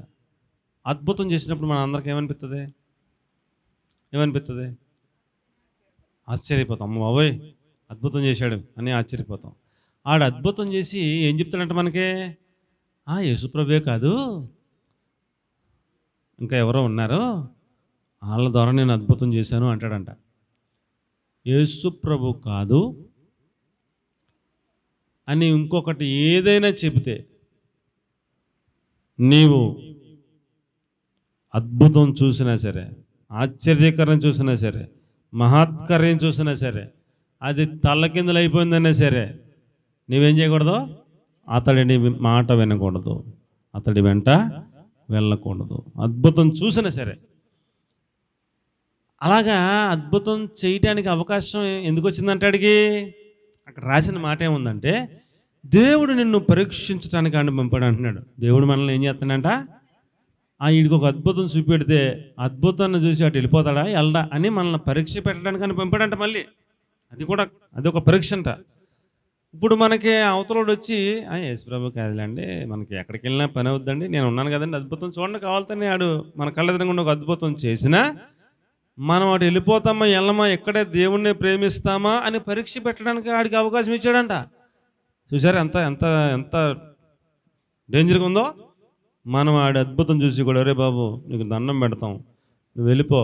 అద్భుతం చేసినప్పుడు మన అందరికి ఏమనిపిస్తుంది? ఆశ్చర్యపోతాం. అమ్మ బాబోయ్, అద్భుతం చేశాడు అని ఆశ్చర్యపోతాం. ఆడు అద్భుతం చేసి ఏం చెప్తాడంట మనకే? యేసుప్రభువే కాదు, ఇంకా ఎవరో ఉన్నారు, వాళ్ళ ద్వారా నేను అద్భుతం చేశాను అంటాడంట. యేసుప్రభు కాదు అని ఇంకొకటి ఏదైనా చెబితే, నీవు అద్భుతం చూసినా సరే, ఆశ్చర్యకరం చూసినా సరే, మహత్కార్యం చూసినా సరే, అది తల్లకిందులైపోయిందనే సరే, నీవేం చేయకూడదు? అతడిని మాట వినకూడదు, అతడి వెంట వెళ్ళకూడదు. అద్భుతం చూసినా సరే. అలాగా అద్భుతం చేయటానికి అవకాశం ఎందుకు వచ్చిందంటే, అడిగి అక్కడ రాసిన మాట ఏముందంటే, దేవుడు నిన్ను పరీక్షించడానికి ఆయన పంపాడు అంటున్నాడు. దేవుడు మనల్ని ఏం చేస్తాడంట? వీడికి ఒక అద్భుతం చూపెడితే అద్భుతాన్ని చూసి అటు వెళ్ళిపోతాడా వెళ్ళడా అని మనల్ని పరీక్ష పెట్టడానికి అని పంపాడంట. మళ్ళీ అది ఒక పరీక్ష అంట. ఇప్పుడు మనకి అవతలోడు వచ్చి, యేసుప్రభు కాదులేండి, మనకి ఎక్కడికి వెళ్ళినా పని అవుద్దండి, నేను ఉన్నాను కదండి, అద్భుతం చూడండి కావాలని ఆడు మన కళ్ళ ఎదురుగుండా ఒక అద్భుతం చేసినా మనం అటు వెళ్ళిపోతామా వెళ్ళమా, ఎక్కడే దేవుణ్ణి ప్రేమిస్తామా అని పరీక్ష పెట్టడానికి ఆడికి అవకాశం ఇచ్చాడంట. చూసారా ఎంత ఎంత ఎంత డేంజర్గా ఉందో? మనం ఆడి అద్భుతం చూసి కూడా, అరే బాబు నీకు దండం పెడతాం, నువ్వు వెళ్ళిపో,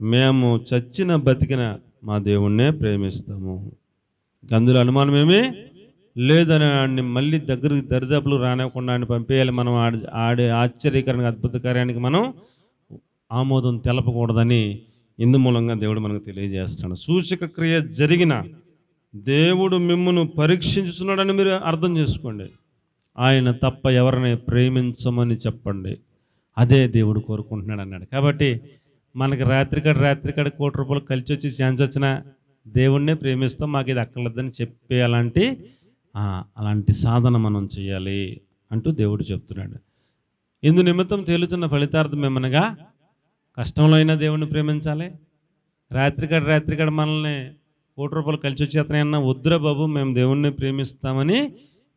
మేము చచ్చిన బతికిన మా దేవుణ్ణే ప్రేమిస్తాము, అందులో అనుమానమేమీ లేదని ఆడిని మళ్ళీ దగ్గరికి దరిదాపులు రానివ్వకుండా ఆయన పంపేయాలి. మనం ఆడే ఆశ్చర్యకరంగా అద్భుత కార్యానికి మనం ఆమోదం తెలపకూడదని ఇందు మూలంగా దేవుడు మనకు తెలియజేస్తాడు. సూచక క్రియ జరిగిన దేవుడు మిమ్మును పరీక్షించుతున్నాడని మీరు అర్థం చేసుకోండి. ఆయన తప్ప ఎవరిని ప్రేమించమని చెప్పండి, అదే దేవుడు కోరుకుంటున్నాడు అన్నాడు. కాబట్టి మనకి రాత్రికాడ ₹1,00,00,000 కలిసి వచ్చి ఛాన్స్ వచ్చినా దేవుణ్ణే ప్రేమిస్తాం, మాకు ఇది అక్కర్లేదని చెప్పే అలాంటి సాధన మనం చేయాలి అంటూ దేవుడు చెప్తున్నాడు. ఇందు నిమిత్తం తేలుతున్న ఫలితార్థం ఏమనగా, కష్టంలో అయినా దేవుణ్ణి ప్రేమించాలి. రాత్రికాడ మనల్ని ₹1,00,00,000 కలిసి వచ్చేతనైనా వద్దురా బాబు మేము దేవుణ్ణి ప్రేమిస్తామని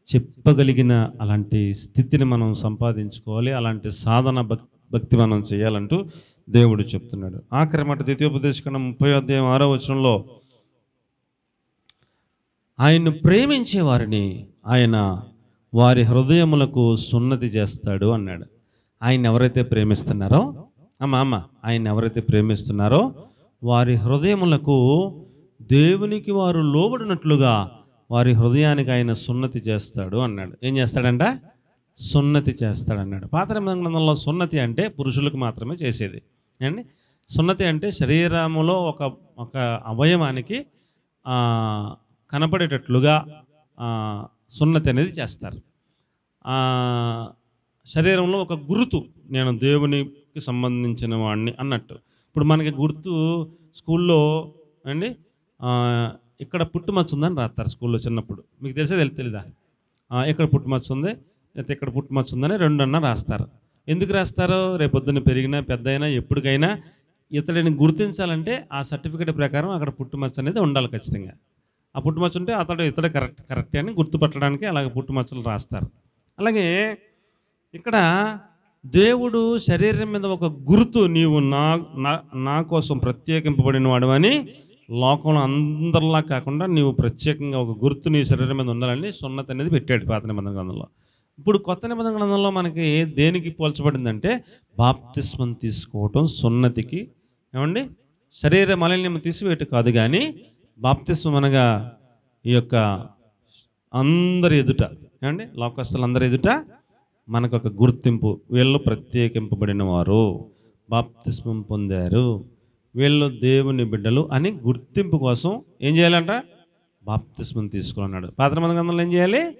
చెప్పగలిగిన అలాంటి స్థితిని మనం సంపాదించుకోవాలి. అలాంటి సాధన భక్తి మనం చేయాలంటూ దేవుడు చెప్తున్నాడు. ఆఖరి మాట ద్వితీయోపదేశకాండం 30వ అధ్యాయం 6వ వచనంలో, ఆయన్ను ప్రేమించే వారిని ఆయన వారి హృదయములకు సున్నతి చేస్తాడు అన్నాడు. ఆయన ఎవరైతే ప్రేమిస్తున్నారో ఆయన ఎవరైతే ప్రేమిస్తున్నారో వారి హృదయములకు దేవునికి వారు లోబడినట్లుగా వారి హృదయానికి ఆయన సున్నతి చేస్తాడు అన్నాడు. ఏం చేస్తాడంట? సున్నతి చేస్తాడన్నాడు. పాత నిబంధన గ్రంథంలో సున్నతి అంటే పురుషులకు మాత్రమే చేసేది అండి. సున్నతి అంటే శరీరములో ఒక అవయవానికి కనపడేటట్లుగా సున్నతి అనేది చేస్తారు. శరీరంలో ఒక గుర్తు, నేను దేవునికి సంబంధించిన వాడిని అన్నట్టు. ఇప్పుడు మనకి గుర్తు స్కూల్లో అండి, ఇక్కడ పుట్టుమచ్చ ఉందని రాస్తారు స్కూల్లో చిన్నప్పుడు. మీకు తెలీదా? ఇక్కడ పుట్టుమచ్చ ఉంది, లేకపోతే ఇక్కడ పుట్టుమచ్చ ఉందని 2 అన్న రాస్తారు. ఎందుకు రాస్తారో, రేపొద్దున పెరిగినా పెద్ద అయినా ఎప్పటికైనా ఇతడిని గుర్తించాలంటే ఆ సర్టిఫికేట్ ప్రకారం అక్కడ పుట్టుమచ్చ అనేది ఉండాలి ఖచ్చితంగా. ఆ పుట్టుమచ్చ ఉంటే ఇతడే కరెక్ట్ అని గుర్తుపట్టడానికి అలాగే పుట్టుమచ్చలు రాస్తారు. అలాగే ఇక్కడ దేవుడు శరీరం మీద ఒక గుర్తు, నీవు నా కోసం ప్రత్యేకింపబడిన వాడు అని లోకంలో అందరిలా కాకుండా నీవు ప్రత్యేకంగా ఒక గుర్తు నీ శరీరం మీద ఉండాలని సున్నతి అనేది పెట్టాడు పాత నిబంధన గ్రంథంలో. ఇప్పుడు కొత్త నిబంధన గ్రంథంలో మనకి దేనికి పోల్చబడిందంటే, బాప్తిస్మం తీసుకోవటం సున్నతికి ఏమండి శరీర మాలిన్యం తీసివేయటం కాదు, కానీ బాప్తిస్మం అనగా ఈ యొక్క అందరి ఎదుట ఏమండి లోకస్తులందరి ఎదుట మనకు ఒక గుర్తింపు, వీళ్ళు ప్రత్యేకింపబడిన వారు, బాప్తిస్మం పొందారు, వీళ్ళు దేవుని బిడ్డలు అని గుర్తింపు కోసం ఏం చేయాలంట? బాప్తిస్మం తీసుకోవాలన్నాడు. పాత నిబంధన గ్రంథంలో ఏం చేయాలి?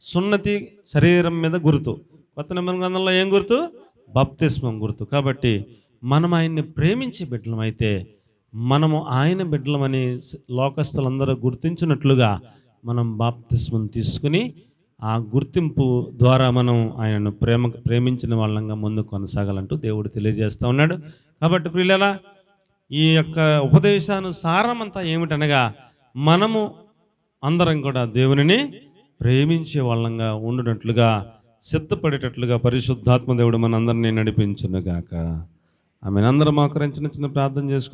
సున్నతి శరీరం మీద గుర్తు. కొత్త నిబంధన గ్రంథంలో ఏం గుర్తు? బాప్తిస్మం గుర్తు. కాబట్టి మనం ఆయన్ని ప్రేమించే బిడ్డలమైతే మనము ఆయన బిడ్డలమని లోకస్తులందరూ గుర్తించినట్లుగా మనం బాప్తిస్మం తీసుకుని ఆ గుర్తింపు ద్వారా మనం ఆయనను ప్రేమించిన వాళ్ళంగా ముందు కొనసాగాలంటూ దేవుడు తెలియజేస్తూ ఉన్నాడు. కాబట్టి ప్రియులారా, ఈ యొక్క ఉపదేశానుసారం అంతా ఏమిటనగా మనము అందరం కూడా దేవునిని ప్రేమించే వాళ్ళంగా ఉండునట్లుగా, సిద్ధపడేటట్లుగా పరిశుద్ధాత్మ దేవుడు మనందరినీ నడిపించునుగాక. ఆమె అందరం మోకరించి చిన్న ప్రార్థన చేసుకుందాం.